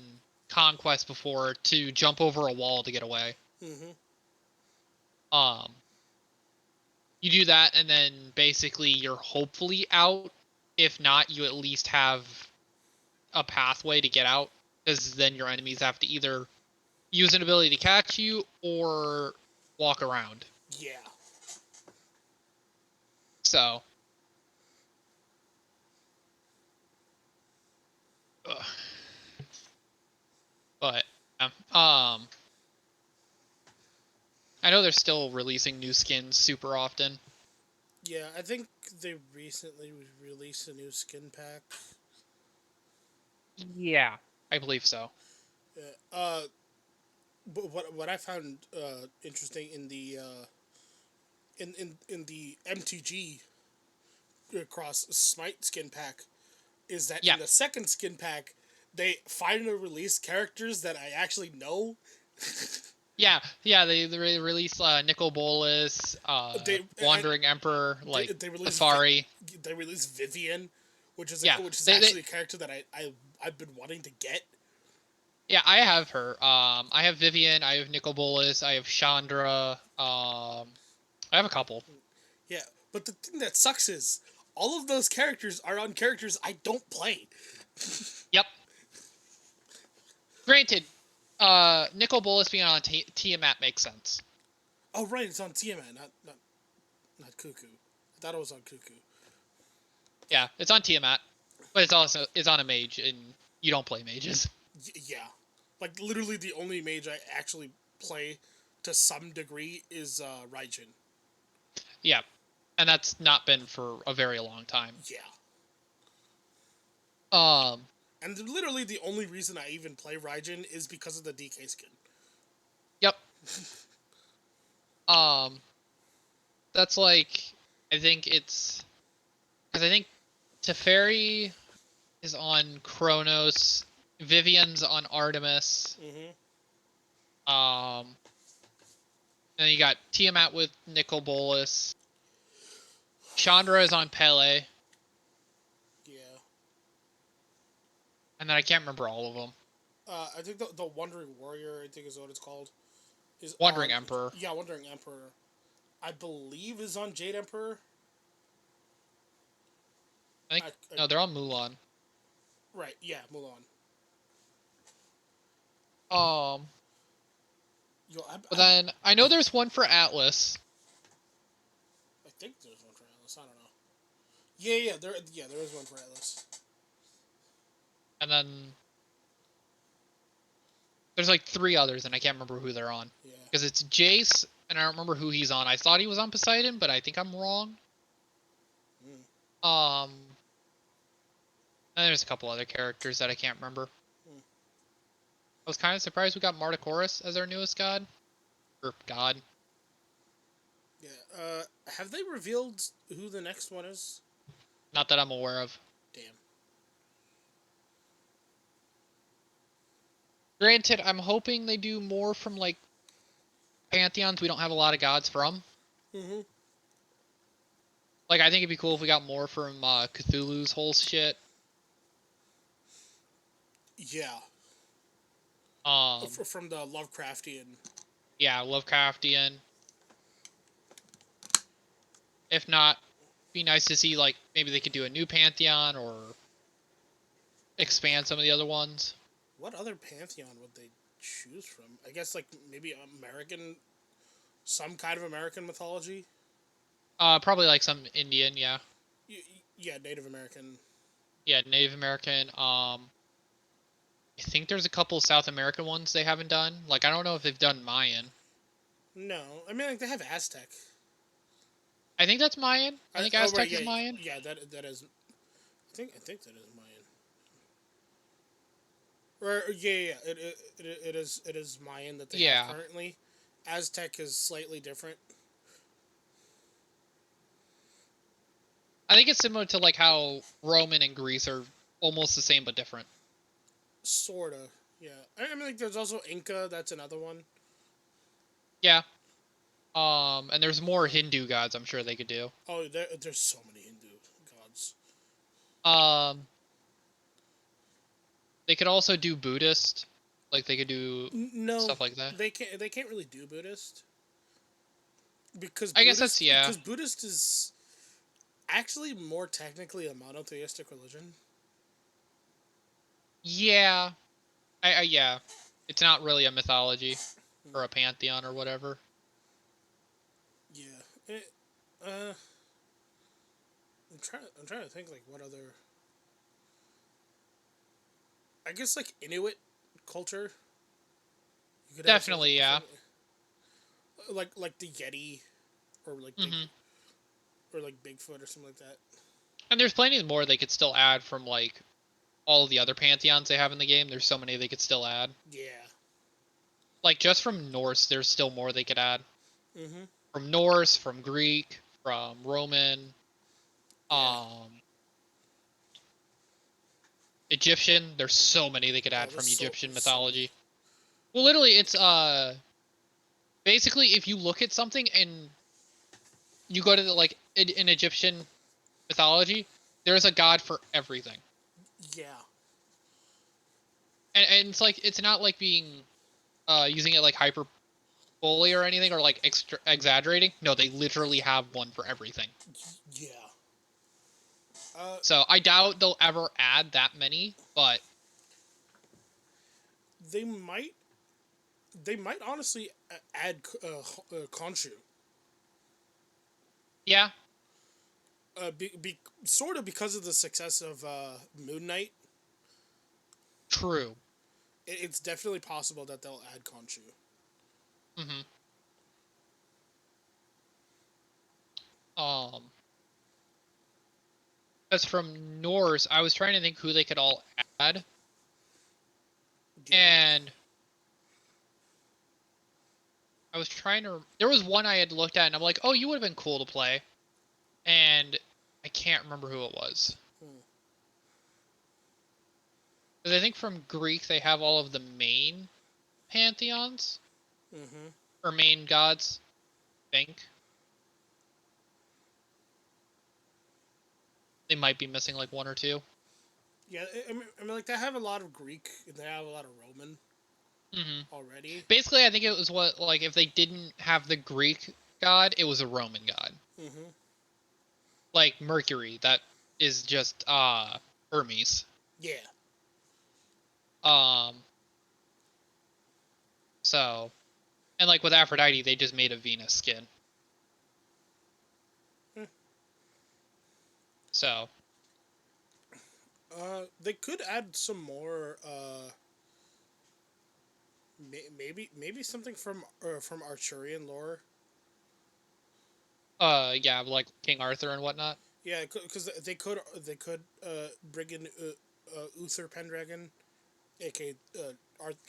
Conquest before to jump over a wall to get away. Mm-hmm. Um, you do that, and then basically you're hopefully out. If not, you at least have a pathway to get out, because then your enemies have to either use an ability to catch you or walk around. Yeah. So, ugh. But I know they're still releasing new skins super often. Yeah, I think they recently released a new skin pack. Yeah, I believe so. Uh, but what I found interesting in the in the MTG cross Smite skin pack is that Yeah, in the second skin pack they finally released characters that I actually know. yeah. They released Nicol Bolas, They and Wandering Emperor, like they released Safari. they released Vivian, Yeah, which is they actually a character that I've been wanting to get. yeah, I have her. I have Vivian, I have Nicol Bolas, I have Chandra. I have a couple. Yeah, but the thing that sucks is all of those characters are on characters I don't play. Yep. Granted, Nicol Bolas being on Tiamat makes sense. Oh right, it's on Tiamat, not Cuckoo. I thought it was on Cuckoo. Yeah, it's on Tiamat, but it's on a mage, and you don't play mages. Yeah, like literally the only mage I actually play to some degree is Raijin. Yeah, and that's not been for a very long time. Yeah, Um, and literally the only reason I even play Raijin is because of the DK skin. yep. Um, that's like I think it's because I think Teferi is on Kronos, Vivian's on Artemis. Mm-hmm. Um, and then you got Tiamat with Nicol Bolas. Chandra is on Pele, Yeah. and then I can't remember all of them. I think the Wandering Warrior, I think is what it's called, is on. Wandering Emperor. Yeah, Wandering Emperor. I believe is on Jade Emperor. I think I, no, they're on Mulan. right. Yeah, Mulan. Um, Yo, but then I know there's one for Atlas, I think there's one for Atlas. I don't know. There is one for Atlas. and then there's like three others, and I can't remember who they're on Yeah. because it's Jace, and I don't remember who he's on. I thought he was on Poseidon, but I think I'm wrong. Mm. Um, and there's a couple other characters that I can't remember. Mm. I was kind of surprised we got Martichoris as our newest god, or god. Yeah. Have they revealed who the next one is? Not that I'm aware of. Damn. Granted, I'm hoping they do more from like pantheons we don't have a lot of gods from. Mm-hmm. Like, I think it'd be cool if we got more from Cthulhu's whole shit. Yeah. Um, From the Lovecraftian. yeah, Lovecraftian. If not, be nice to see like maybe they could do a new pantheon or expand some of the other ones. What other pantheon would they choose from? I guess like maybe American, some kind of American mythology. Probably like some Indian, yeah, Yeah, Native American. yeah, Native American. I think there's a couple South American ones they haven't done. Like, I don't know if they've done Mayan. No, I mean like they have Aztec. I think that's Mayan. I think Oh right, Aztec yeah, is Mayan. yeah. That is. I think that is Mayan. Or yeah. It is Mayan that they have Yeah, currently. Aztec is slightly different. I think it's similar to like how Roman and Greece are almost the same but different. Sorta. Yeah. I mean like there's also Inca. That's another one. Yeah. And there's more Hindu gods I'm sure they could do. Oh, there's so many Hindu gods. Um, they could also do Buddhist, like they could do No, stuff like that. they can't. They can't really do Buddhist I guess that's yeah, because Buddhist is actually more technically a monotheistic religion. yeah, yeah. It's not really a mythology Hmm. or a pantheon or whatever. Yeah. Uh, I'm trying to think like what other. I guess like Inuit culture. You could have Definitely, yeah. like the Yeti, or like Hmm. Bigfoot or something like that. And there's plenty more they could still add from like all the other pantheons they have in the game. There's so many they could still add. Yeah. Like just from Norse, there's still more they could add. Mm-hmm. From Norse, from Greek, from Roman, Yeah. um, Egyptian. There's so many they could Oh, add from Egyptian there's so many. mythology. Well, literally, it's basically if you look at something and you go to the, like in Egyptian mythology, There's a god for everything. Yeah. And it's like it's not like being using it like hyperbole or anything or like exaggerating. No, they literally have one for everything. Yeah. Uh, So I doubt they'll ever add that many, but they might. They might honestly add Khonshu. yeah, Sort of because of the success of Moon Knight. true. It's definitely possible that they'll add Khonshu. hmm Um, as from Norse, I was trying to think who they could all add, Yeah. and I was trying to. There was one I had looked at, and I'm like, oh, you would have been cool to play, and I can't remember who it was. Hmm. Because I think from Greek they have all of the main pantheons Mm-hmm. or main gods. I think they might be missing like one or two. Yeah. I mean, like they have a lot of Greek and they have a lot of Roman hmm already. Basically, I think it was what like if they didn't have the Greek god, it was a Roman god, Mm-hmm. like Mercury. That is just Hermes. Yeah. Um, so and like with Aphrodite, they just made a Venus skin. Hmm. So They could add some more. Maybe something from Arthurian lore. yeah, like King Arthur and whatnot. Yeah, because they could bring in Uther Pendragon, aka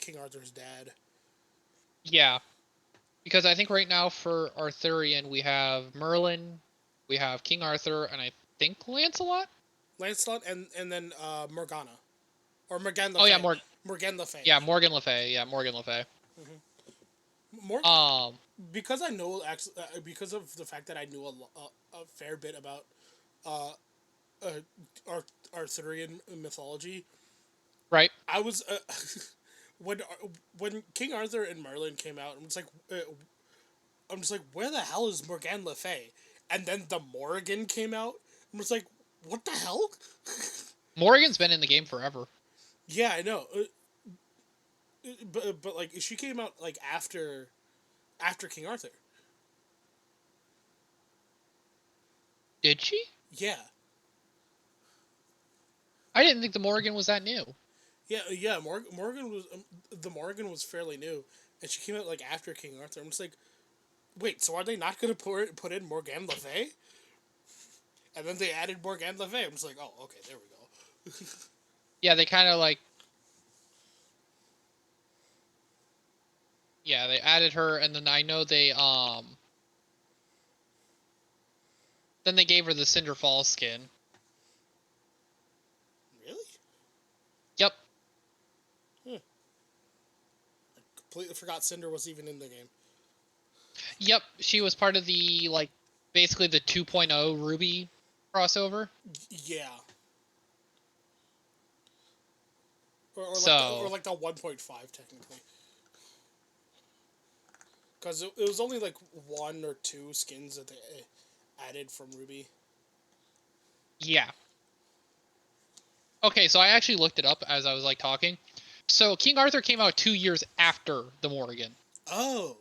King Arthur's dad. Yeah, because I think right now for Arthurian we have Merlin, we have King Arthur, and I think Lancelot. Lancelot and then Morgana or Morgan Le Oh yeah, Fay. Morgan Le Fay. Morgan Le Fay. Yeah, Morgan Le Fay. More Um, because I know actually because of the fact that I knew a fair bit about uh, uh Arthurian mythology. right. I was when when King Arthur and Merlin came out. I'm just like, where the hell is Morgan Le Fay? And then the Morrigan came out. I'm just like, what the hell? Morgan's been in the game forever. Yeah, I know. But like she came out like after King Arthur. Did she? Yeah, I didn't think the Morgan was that new. yeah. Morgan was the Morgan was fairly new, and she came out like after King Arthur. I'm just like, wait, so are they not gonna put in Morgan Le Fay? And then they added Morgan Le Fay. I'm just like, oh, okay, there we go. Yeah, they kind of like yeah they added her, and then I know they then they gave her the Cinder Falls skin. Really? Yep. Hmm. Completely forgot Cinder was even in the game. Yep, she was part of the like basically the 2.0 Ruby crossover. Yeah. Or So like the 1.5 technically. Because it was only like one or two skins that they added from Ruby. yeah. Okay, so I actually looked it up as I was like talking. So King Arthur came out 2 years after the Morgan. Oh.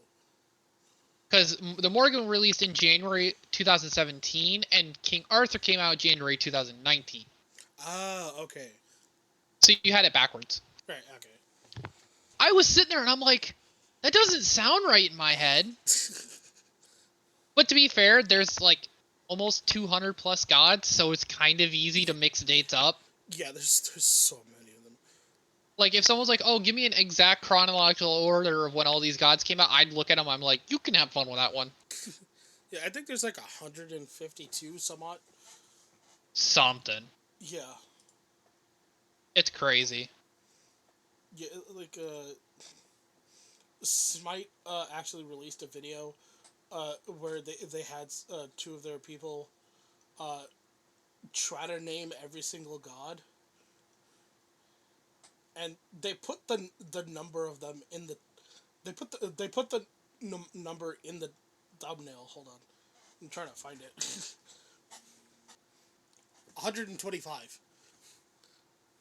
Because the Morgan released in January 2017, and King Arthur came out January 2019. Ah, okay. So you had it backwards. Right, okay. I was sitting there and I'm like, that doesn't sound right in my head. But to be fair, there's like almost 200 plus gods, so it's kind of easy to mix dates up. Yeah, there's so many of them. Like if someone's like, "Oh, give me an exact chronological order of when all these gods came out," I'd look at them. I'm like, "You can have fun with that one." Yeah, I think there's like 152 somewhat. Something. Yeah. It's crazy. Yeah, like Smite actually released a video where they had two of their people try to name every single god, and they put the number of them in the they put the number in the thumbnail. Hold on, I'm trying to find it. 125.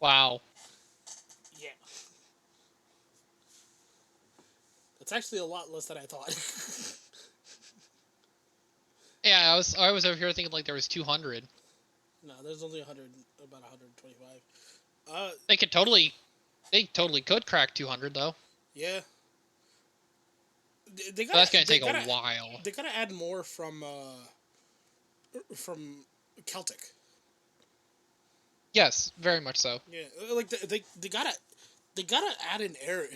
Wow. Yeah, that's actually a lot less than I thought. Yeah, I was over here thinking like there was 200. No, there's only 100, about 125. Uh, They could totally, they totally could crack 200 though. yeah, they But gotta that's gonna they take a gotta while. they gotta add more from Celtic. Yes, very much so. Yeah, like they gotta add an area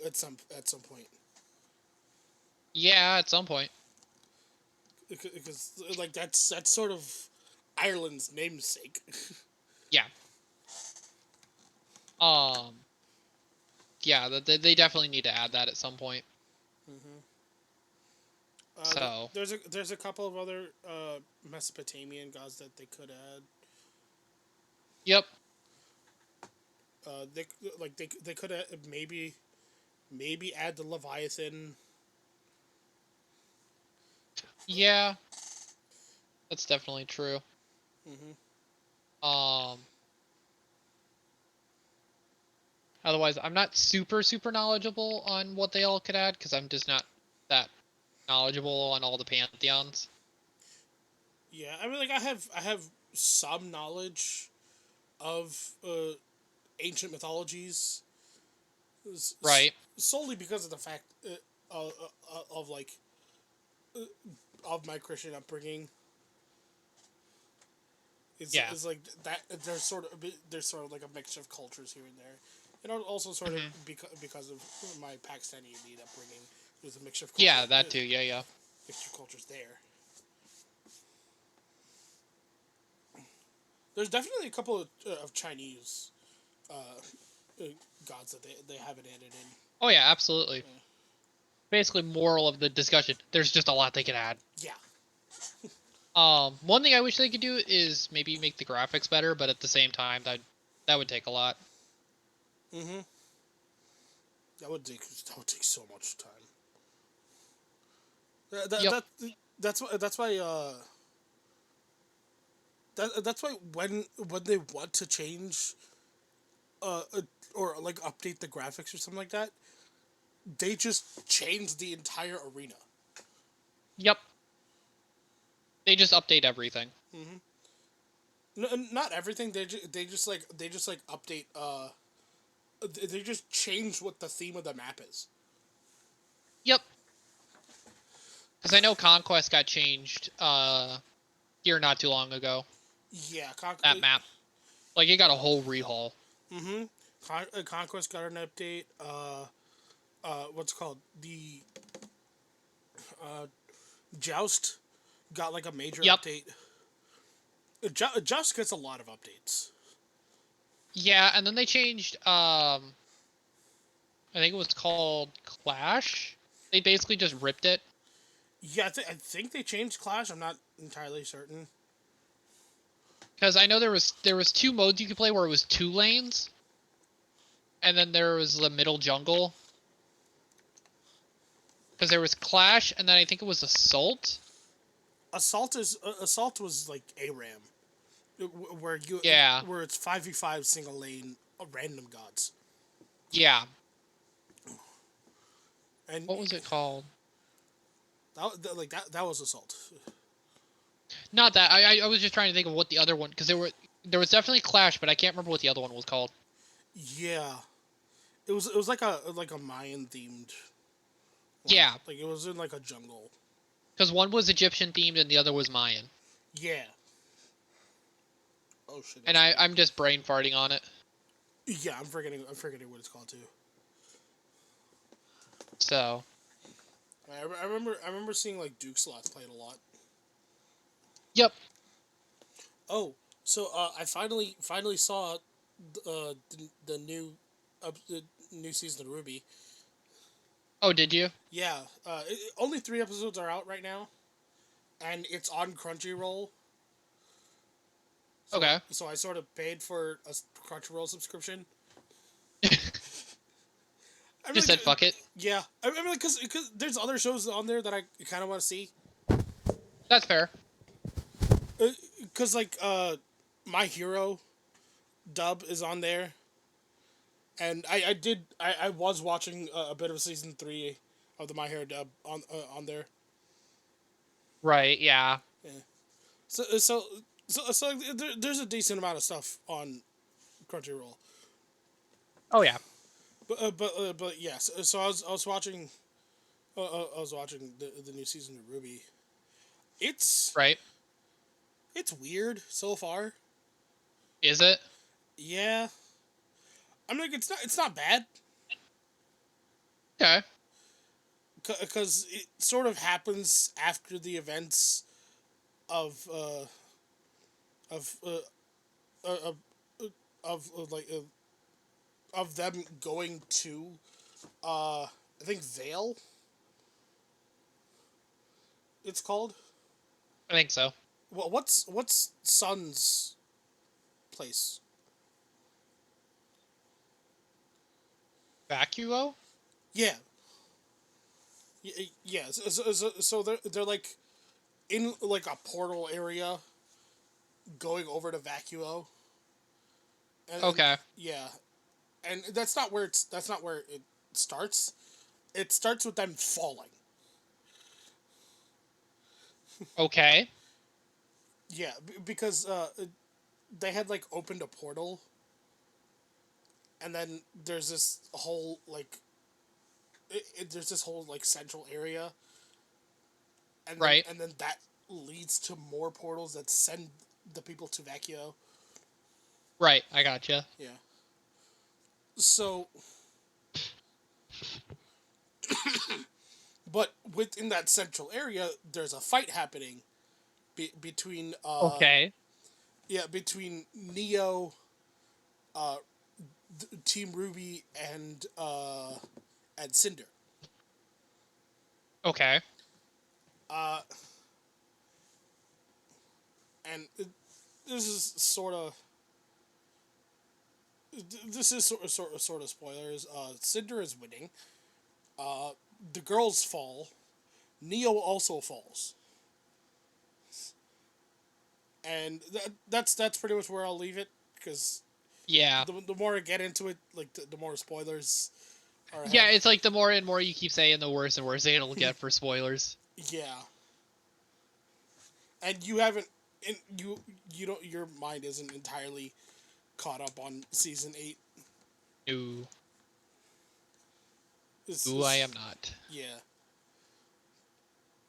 at some point Yeah, at some point. because like that's sort of Ireland's namesake. Yeah. Um. Yeah, they definitely need to add that at some point. So. There's a couple of other Mesopotamian gods that they could add. Yep. They they could maybe add the Leviathan. Yeah, that's definitely true. Hmm. Um. Otherwise, I'm not super knowledgeable on what they all could add because I'm just not that knowledgeable on all the pantheons. Yeah, I mean, like I have some knowledge of ancient mythologies, Right. solely because of the fact of like of my Christian upbringing. Yeah. It's like that. There's sort of like a mixture of cultures here and there, and also sort of Hmm. because of my Pakistani Indian upbringing. There's a mixture of Yeah, that too. Yeah, yeah. mixture of cultures there. There's definitely a couple of Chinese uh, gods that they haven't added in. Oh yeah, absolutely. Basically, moral of the discussion. There's just a lot they could add. Yeah. One thing I wish they could do is maybe make the graphics better, but at the same time, that would take a lot. Mm-hmm. That would take so much time. Yep. That's why that's why when they want to change or like update the graphics or something like that, they just change the entire arena. Yep. They just update everything. Not everything. They just like update. They just change what the theme of the map is. Yep. Because I know Conquest got changed here not too long ago. Yeah, That map, like it got a whole rehaul. Conquest got an update. What's it called the Joust got like a major Yep. update. Joust gets a lot of updates. Yeah, and then they changed. I think it was called Clash. They basically just ripped it Yeah, I think they changed Clash. I'm not entirely certain. because I know there was two modes you could play where it was two lanes, and then there was the middle jungle. Because there was Clash, and then I think it was Assault. Assault was like ARAM, Yeah, where it's 5v5 single lane random gods, yeah. and What was it called? that was Assault. Not that. I was just trying to think of what the other one because there was definitely Clash, but I can't remember what the other one was called. Yeah, it was like a Mayan themed one. Yeah, Like it was in like a jungle. because one was Egyptian themed and the other was Mayan. Yeah. Oh shit! And I'm just brain farting on it. Yeah, I'm forgetting what it's called too. So I remember seeing like Duke slots played a lot. yep. Oh, so I finally saw the the new season of Ruby. Oh, did you? Yeah, only 3 episodes are out right now, and it's on Crunchyroll. Okay. So I sort of paid for a Crunchyroll subscription. I mean, Just like, said fuck it. yeah. I mean, like, cause there's other shows on there that I kind of want to see. That's fair. Cause like My Hero dub is on there, and I was watching a bit of season 3 of the My Hero dub on there. Right. Yeah. Yeah. So there's a decent amount of stuff on Crunchyroll. Oh yeah. But yes. So I was watching I was watching the new season of Ruby. It's Right. it's weird so far. Is it? Yeah. I'm like it's not bad Okay. because it sort of happens after the events of of uh, of of them going to I think Vale. It's called. I think so. What's Sun's place? Vacuo? Yeah, yeah. So they're like in like a portal area going over to Vacuo, and Okay. yeah, and that's not where it starts. It starts with them falling. Okay. Yeah, because they had like opened a portal, and then there's this whole like there's this whole like central area, Right. and then that leads to more portals that send the people to Vacuo. Right. I gotcha. Yeah. So, but within that central area, there's a fight happening between Okay. between Neo, Team Ruby, and Cinder. Okay. Uh, and this is sort of this is sort of spoilers. Cinder is winning. The girls fall. Neo also falls, and that's pretty much where I'll leave it because Yeah. the more I get into it, like the more spoilers are Yeah, ahead. it's like the more and more you keep saying, the worse and worse it'll get for spoilers. Yeah, and you haven't, and you don't, your mind isn't entirely caught up on season 8. No. Ooh, I am It's not. yeah,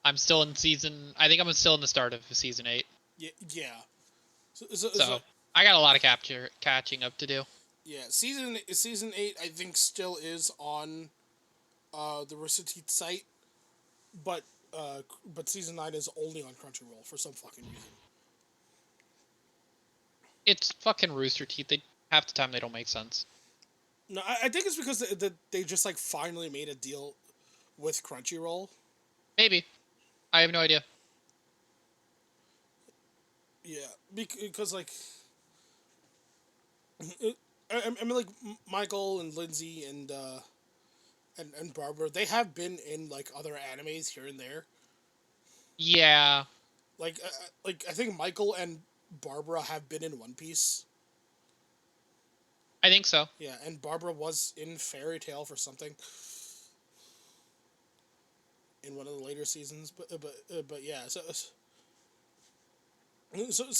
I'm still in season. I think I'm still in the start of season 8. yeah, yeah. So So I got a lot of catching up to do. yeah, season 8 I think still is on the Rooster Teeth site, but season 9 is only on Crunchyroll for some fucking reason. It's fucking Rooster Teeth. They half the time they don't make sense. No, I think it's because they just like finally made a deal with Crunchyroll. Maybe. I have no idea. Yeah, because like I mean like Michael and Lindsay and Barbara, they have been in like other animes here and there. Yeah, Like I think Michael and Barbara have been in One Piece. I think so. Yeah, and Barbara was in Fairy Tail for something in one of the later seasons. But yeah, so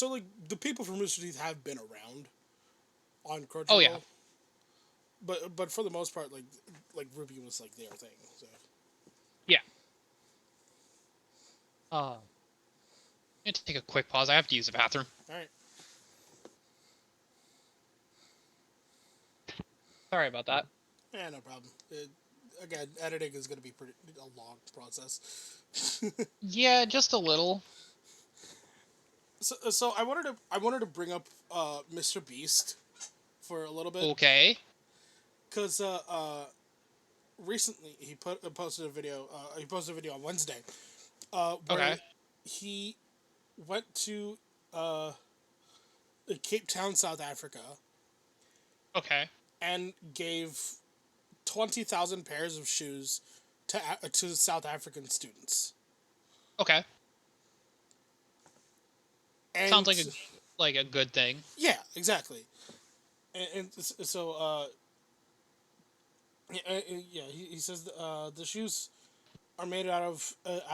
like the people from Rooster Teeth have been around on Oh yeah. Crunchyroll, but for the most part, like Ruby was like their thing. So Yeah. I'm gonna take a quick pause. I have to use the bathroom. all right, Sorry about that. yeah, no problem. Again, editing is gonna be pretty a long process. Yeah, just a little. So I wanted to bring up Mr. Beast for a little bit Okay. because recently posted a video. He posted a video on Wednesday where Okay. he went to uh, Cape Town, South Africa, Okay. and gave 20,000 pairs of shoes to South African students. Okay. Sounds And like a good thing. yeah, exactly. And so yeah, he says the shoes are made out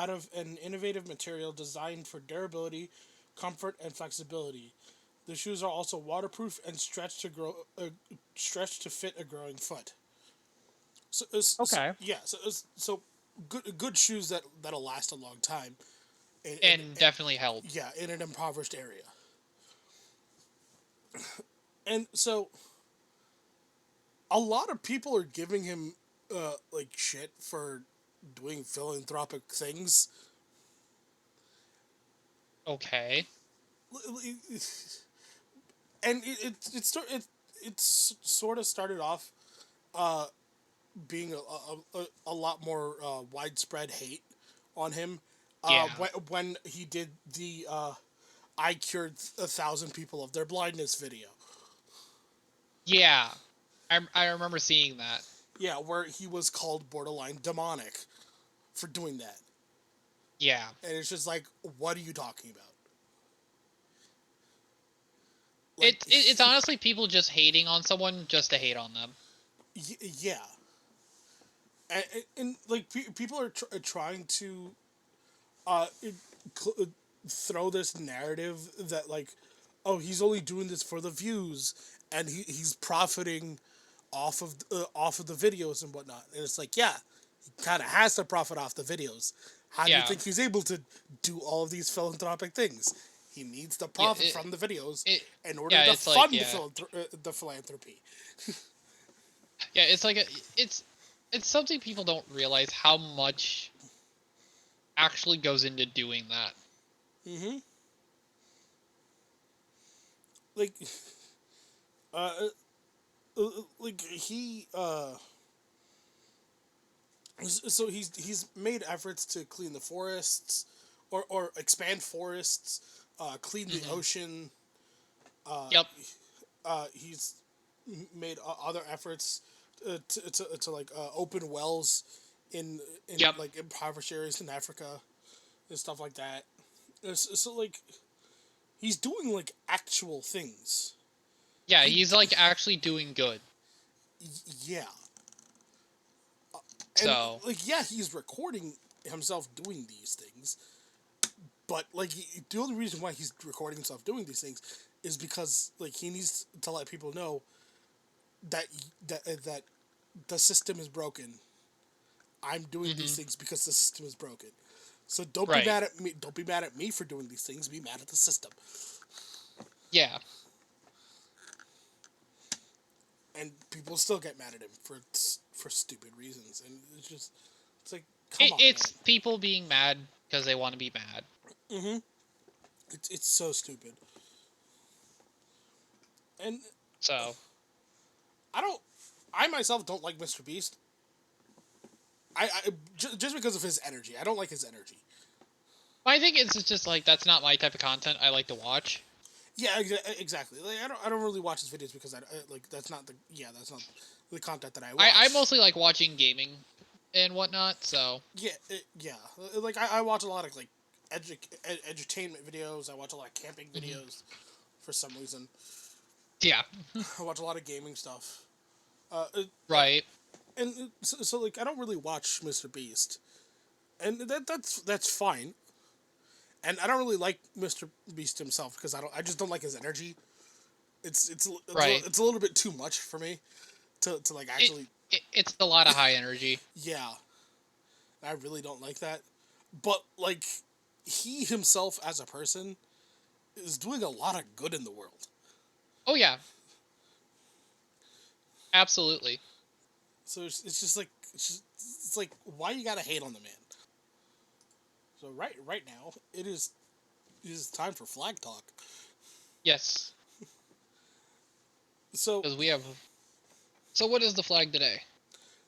of an innovative material designed for durability, comfort, and flexibility. The shoes are also waterproof and stretch to fit a growing foot. Okay. Yeah, so good shoes that'll last a long time. And definitely help. Yeah, in an impoverished area. And so a lot of people are giving him like shit for doing philanthropic things. Okay. And it's sort of started off being a lot more widespread hate on him Yeah. when he did the I cured 1,000 people of their blindness video. Yeah. I remember seeing that. Yeah, where he was called borderline demonic for doing that. Yeah. And it's just like, what are you talking about? Like, It's honestly people just hating on someone just to hate on them. yeah. And like, people are trying to uh, cl- uh, throw this narrative that, like, oh, he's only doing this for the views and he's profiting off of the videos and whatnot. And it's like, yeah, he kind of has to profit off the videos. How do you Yeah. think he's able to do all of these philanthropic things? He needs the Yeah. profit from the videos It in order yeah, to it's like fund yeah. the philanthropy. Yeah, it's like it's something people don't realize how much actually goes into doing that. Mm-hmm. Like, uh, like he so he's made efforts to clean the forests, or expand forests, clean the Hmm. ocean. Yep. He's made other efforts to like open wells in Yep. like impoverished areas in Africa and stuff like that. So like he's doing like actual things. Yeah, He he's like actually doing good. yeah, and So, like yeah, he's recording himself doing these things. But like the only reason why he's recording himself doing these things is because like he needs to let people know that that the system is broken. I'm doing these hmm, things because the system is broken. So don't be right. mad at me. Don't be mad at me for doing these things. Be mad at the system. Yeah. And people still get mad at him for stupid reasons. And it's like, come on, man. It's people being mad because they want to be mad. It's so stupid. And So, I don't. I myself don't like Mr. Beast. Just because of his energy. I don't like his energy. I think it's just like that's not my type of content I like to watch. Yeah, exactly. Like I don't really watch his videos because like that's not the content that I I watch. mostly like watching gaming and whatnot. So, Yeah, yeah. Like I watch a lot of like edutainment videos. I watch a lot of camping mhm. videos for some reason. Yeah. I watch a lot of gaming stuff. Uh, uh, uh, Right. and so like I don't really watch Mr. Beast, and that's fine. And I don't really like Mr. Beast himself because I just don't like his energy. Right. It's a little bit too much for me to like It, actually. it's a lot of high energy. Yeah, I really don't like that. But like he himself as a person is doing a lot of good in the world. Oh yeah, absolutely. So it's just like it's like why you gotta hate on the man. So right now it is time for flag talk. Yes, So because we have. So what is the flag today?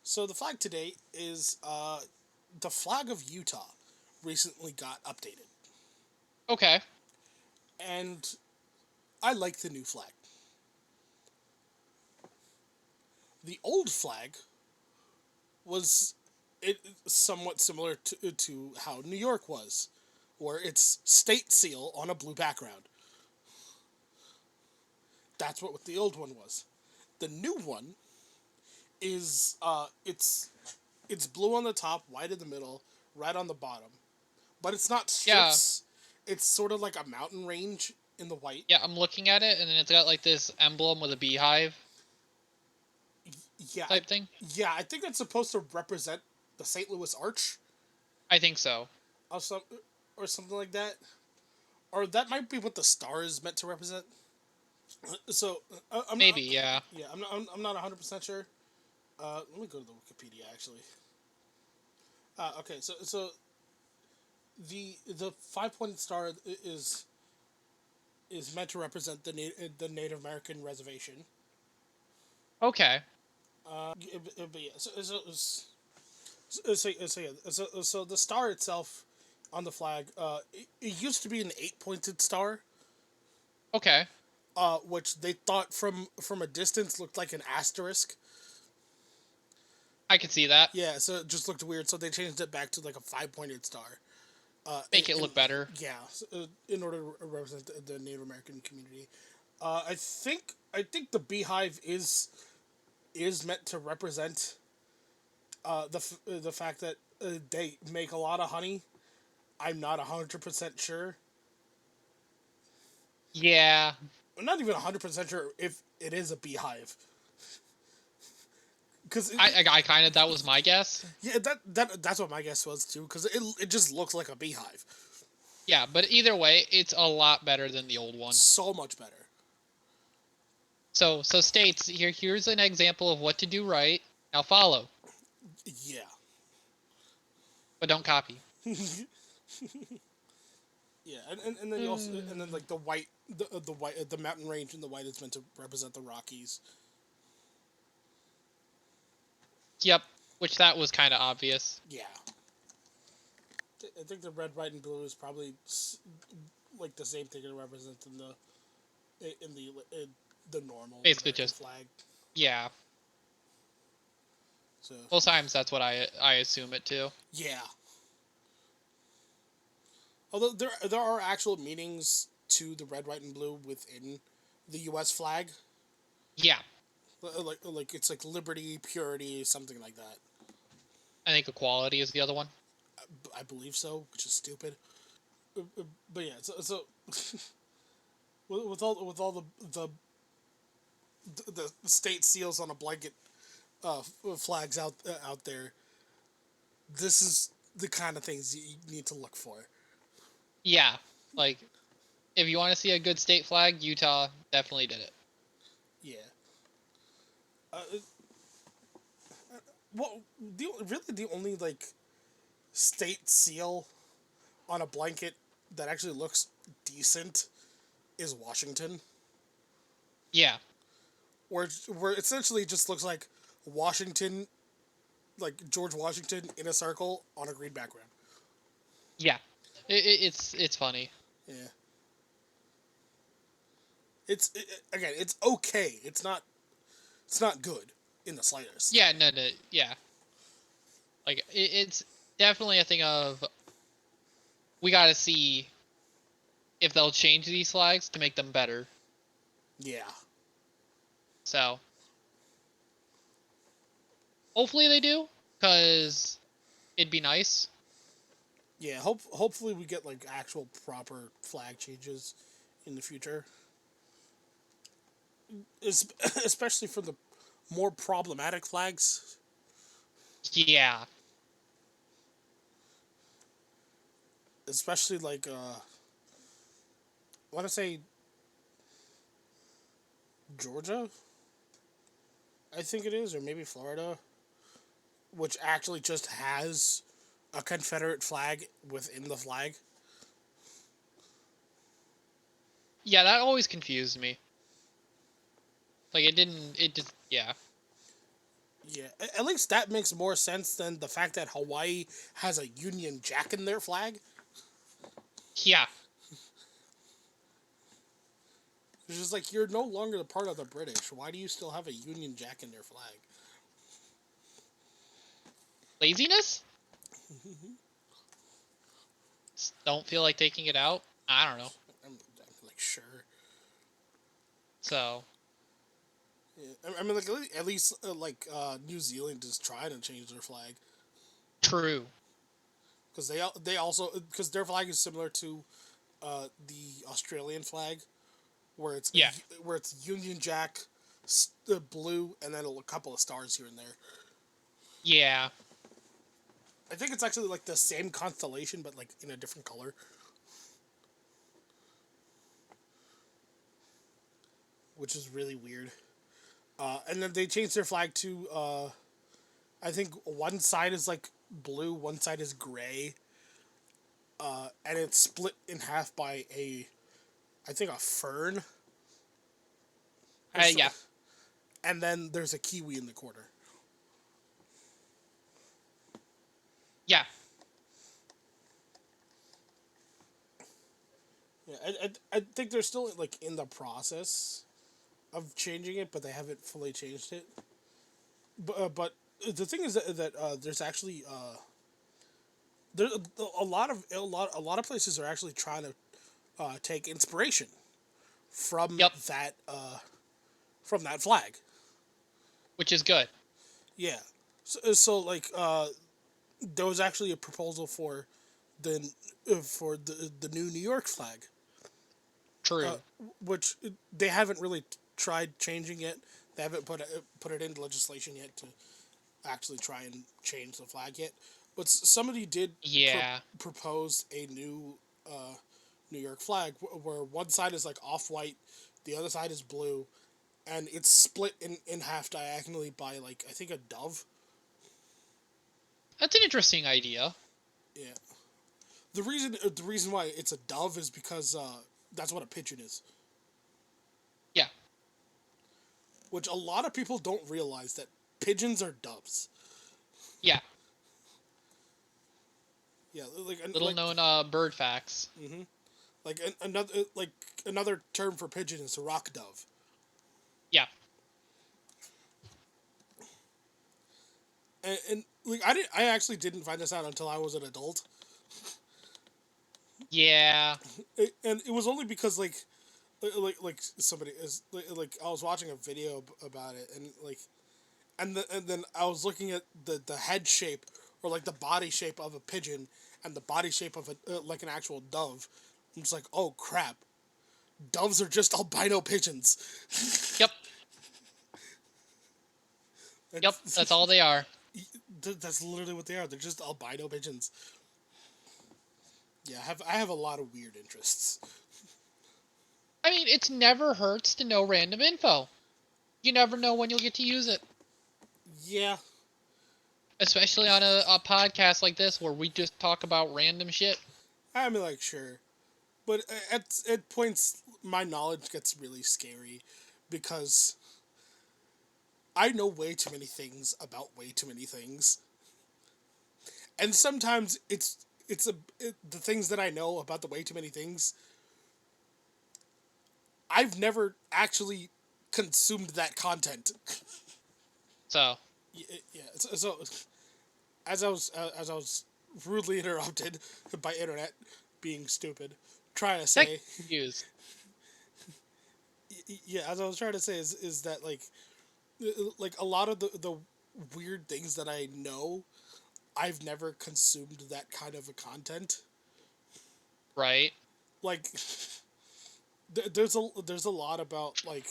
so the flag today is the flag of Utah recently got updated. Okay. And I like the new flag. The old flag was it somewhat similar to how New York was, where it's state seal on a blue background. That's what the old one was. The new one is it's blue on the top, white in the middle, red on the bottom. But it's not Yeah, strips. It's sort of like a mountain range in the white. yeah. I'm looking at it, and then it's got like this emblem with a beehive Yeah, type thing. yeah, I think it's supposed to represent the St. Louis Arch I think so. or or something like that. Or that might be what the star is meant to represent. So I'm not, Maybe, yeah. yeah, I'm not 100% sure. Let me go to the Wikipedia actually. Okay, so the 5 pointed star is meant to represent the Native American reservation. Okay. But yeah, so the star itself on the flag, it used to be an 8 pointed star, Okay. which they thought from a distance looked like an asterisk. I could see that. Yeah, so it just looked weird. So they changed it back to like a 5 pointed star. Make it look better. Yeah, in order to represent the Native American community. I think the beehive is meant to represent the fact that they make a lot of honey. I'm not 100% sure. Yeah. I'm not even 100% sure if it is a beehive. Because I kind of that was my guess. yeah, that's what my guess was too. Because it just looks like a beehive, Yeah, but either way, it's a lot better than the old one. so much better. So states here's an example of what to do right. Now follow, Yeah, but don't copy. yeah, and then you also and then like the white the mountain range in the white is meant to represent the Rockies. Yep, which that was kind of obvious. Yeah, I think the red, white, and blue is probably like the same thing it represents in the normal Basically American just flag. yeah. So Most times that's what I assume it too. yeah, although there are actual meanings to the red, white, and blue within the U.S. flag. Yeah, Like it's like liberty, purity, something like that. I think equality is the other one. I believe so, which is stupid. But yeah, so with all the state seals on a blanket flags out there, this is the kind of things you need to look for. Yeah, like if you want to see a good state flag, Utah definitely did it. Yeah. Well, the only like state seal on a blanket that actually looks decent is Washington, Yeah, where essentially just looks like Washington, like George Washington in a circle on a green background. yeah. It's funny. Yeah. Again, it's okay. It's not good in the slightest. Yeah, no, yeah. Like it's definitely a thing of we got to see if they'll change these flags to make them better. Yeah. So hopefully they do, because it'd be nice. Yeah, hopefully we get like actual proper flag changes in the future. Especially for the more problematic flags. Yeah, Especially like I want to say Georgia, I think it is, or maybe Florida, which actually just has a Confederate flag within the flag. yeah. That always confused me. Like it didn't. It just yeah. Yeah, at least that makes more sense than the fact that Hawaii has a Union Jack in their flag. Yeah, It's just like you're no longer the part of the British. Why do you still have a Union Jack in their flag? Laziness? Don't feel like taking it out? I don't know. I'm like, sure. So, Yeah. I mean, like at least New Zealand is trying to change their flag true. because they also because their flag is similar to the Australian flag, where Yeah. where it's Union Jack, blue, and then a couple of stars here and there. Yeah. I think it's actually like the same constellation, but like in a different color, which is really weird. And then they changed their flag to I think one side is like blue, one side is gray, and it's split in half by I think a fern or so, Yeah. and then there's a kiwi in the corner. Yeah. Yeah, I think they're still like in the process of changing it, but they haven't fully changed it. But the thing is that there's actually there a lot of places are actually trying to take inspiration from Yep. that flag. Which is good. Yeah. So like there was actually a proposal the for the new New York flag, True. which they haven't really tried changing it. They haven't put it into legislation yet to actually try and change the flag yet. But somebody did Yeah. propose a new New York flag where one side is like off white, the other side is blue, and it's split in half diagonally by like I think a dove. That's an interesting idea. Yeah. The reason why it's a dove is because that's what a pigeon is, Yeah. which a lot of people don't realize that pigeons are doves. Yeah. Yeah, Little known bird facts. another term for pigeon is a rock dove. Yeah. And like I actually didn't find this out until I was an adult. Yeah. And it was only because like somebody is like I was watching a video about it and like and then I was looking at the head shape or like the body shape of a pigeon and the body shape of a like an actual dove. I'm just like, oh crap, doves are just albino pigeons. Yep. Yep. That's all That's, they are. that's literally what they are. They're just albino pigeons. Yeah, I have a lot of weird interests. I mean, it never hurts to know random info. You never know when you'll get to use it. Yeah, Especially on a podcast like this where we just talk about random shit. I mean like sure, but at points my knowledge gets really scary because I know way too many things about way too many things, and sometimes the things that I know about the way too many things. I've never actually consumed that content. So, Yeah. As I was rudely interrupted by internet being stupid, trying to tech say reviews. yeah, as I was trying to say is that like a lot of the weird things that I know, I've never consumed that kind of a content. Right? Like there's a lot about like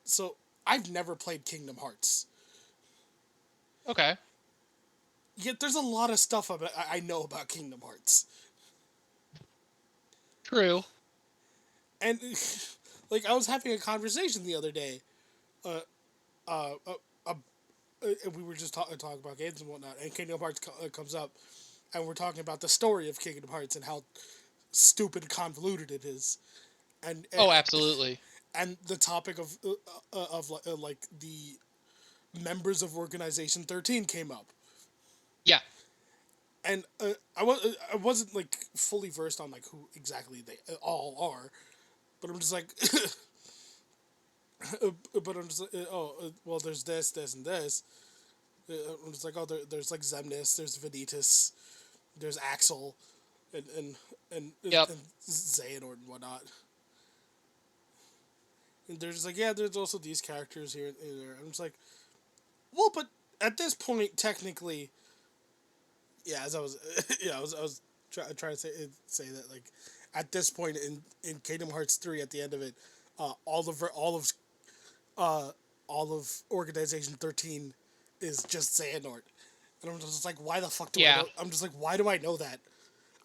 so I've never played Kingdom Hearts. Okay. Yet there's a lot of stuff I know about Kingdom Hearts. True. And like I was having a conversation the other day. Uh, uh, uh, uh, we were just talking about games and whatnot, and Kingdom Hearts comes up, and we're talking about the story of Kingdom Hearts and how stupid and convoluted it is, and Oh, absolutely. and the topic of like the members of Organization 13 came up, Yeah. and I wasn't like fully versed on like who exactly they all are, but I'm just like, but I'm just like, well, there's this, and this. I'm just like, there's like Zemnis, there's Vanitas, there's Axel, and and Yep. and Xehanort and whatnot. And they're just like, yeah, there's also these characters here and there. I'm just like, well, but at this point, technically, yeah, as I was, yeah, I was trying to say that like, at this point in Kingdom Hearts 3, at the end of it, uh, all of Organization 13 is just Xehanort. And I'm just like, why the fuck do I Yeah. know? I'm just like, why do I know that?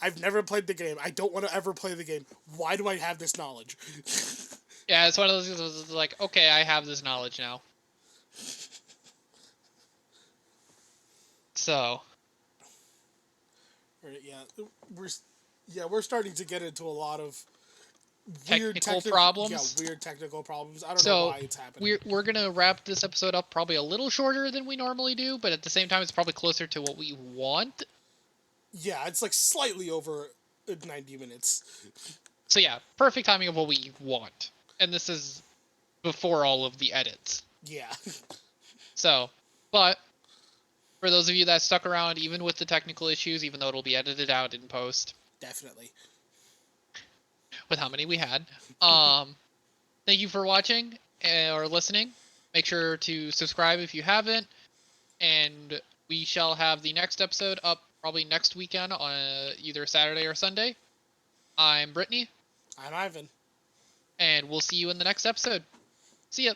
I've never played the game. I don't want to ever play the game. Why do I have this knowledge? Yeah, it's one of those things that's like, okay, I have this knowledge now. So, Right, we're we're starting to get into a lot of technical problems. weird technical problems. I don't know So, why it's happening. we're going to wrap this episode up probably a little shorter than we normally do, but at the same time it's probably closer to what we want. Yeah, it's like slightly over 90 minutes. So yeah, perfect timing of what we want. And this is before all of the edits. Yeah. So, but for those of you that stuck around even with the technical issues, even though it'll be edited out in post Definitely. with how many we had, thank you for watching or listening. Make sure to subscribe if you haven't, and we shall have the next episode up probably next weekend on either Saturday or Sunday. I'm Brittany, I'm Ivan. and we'll see you in the next episode. See ya.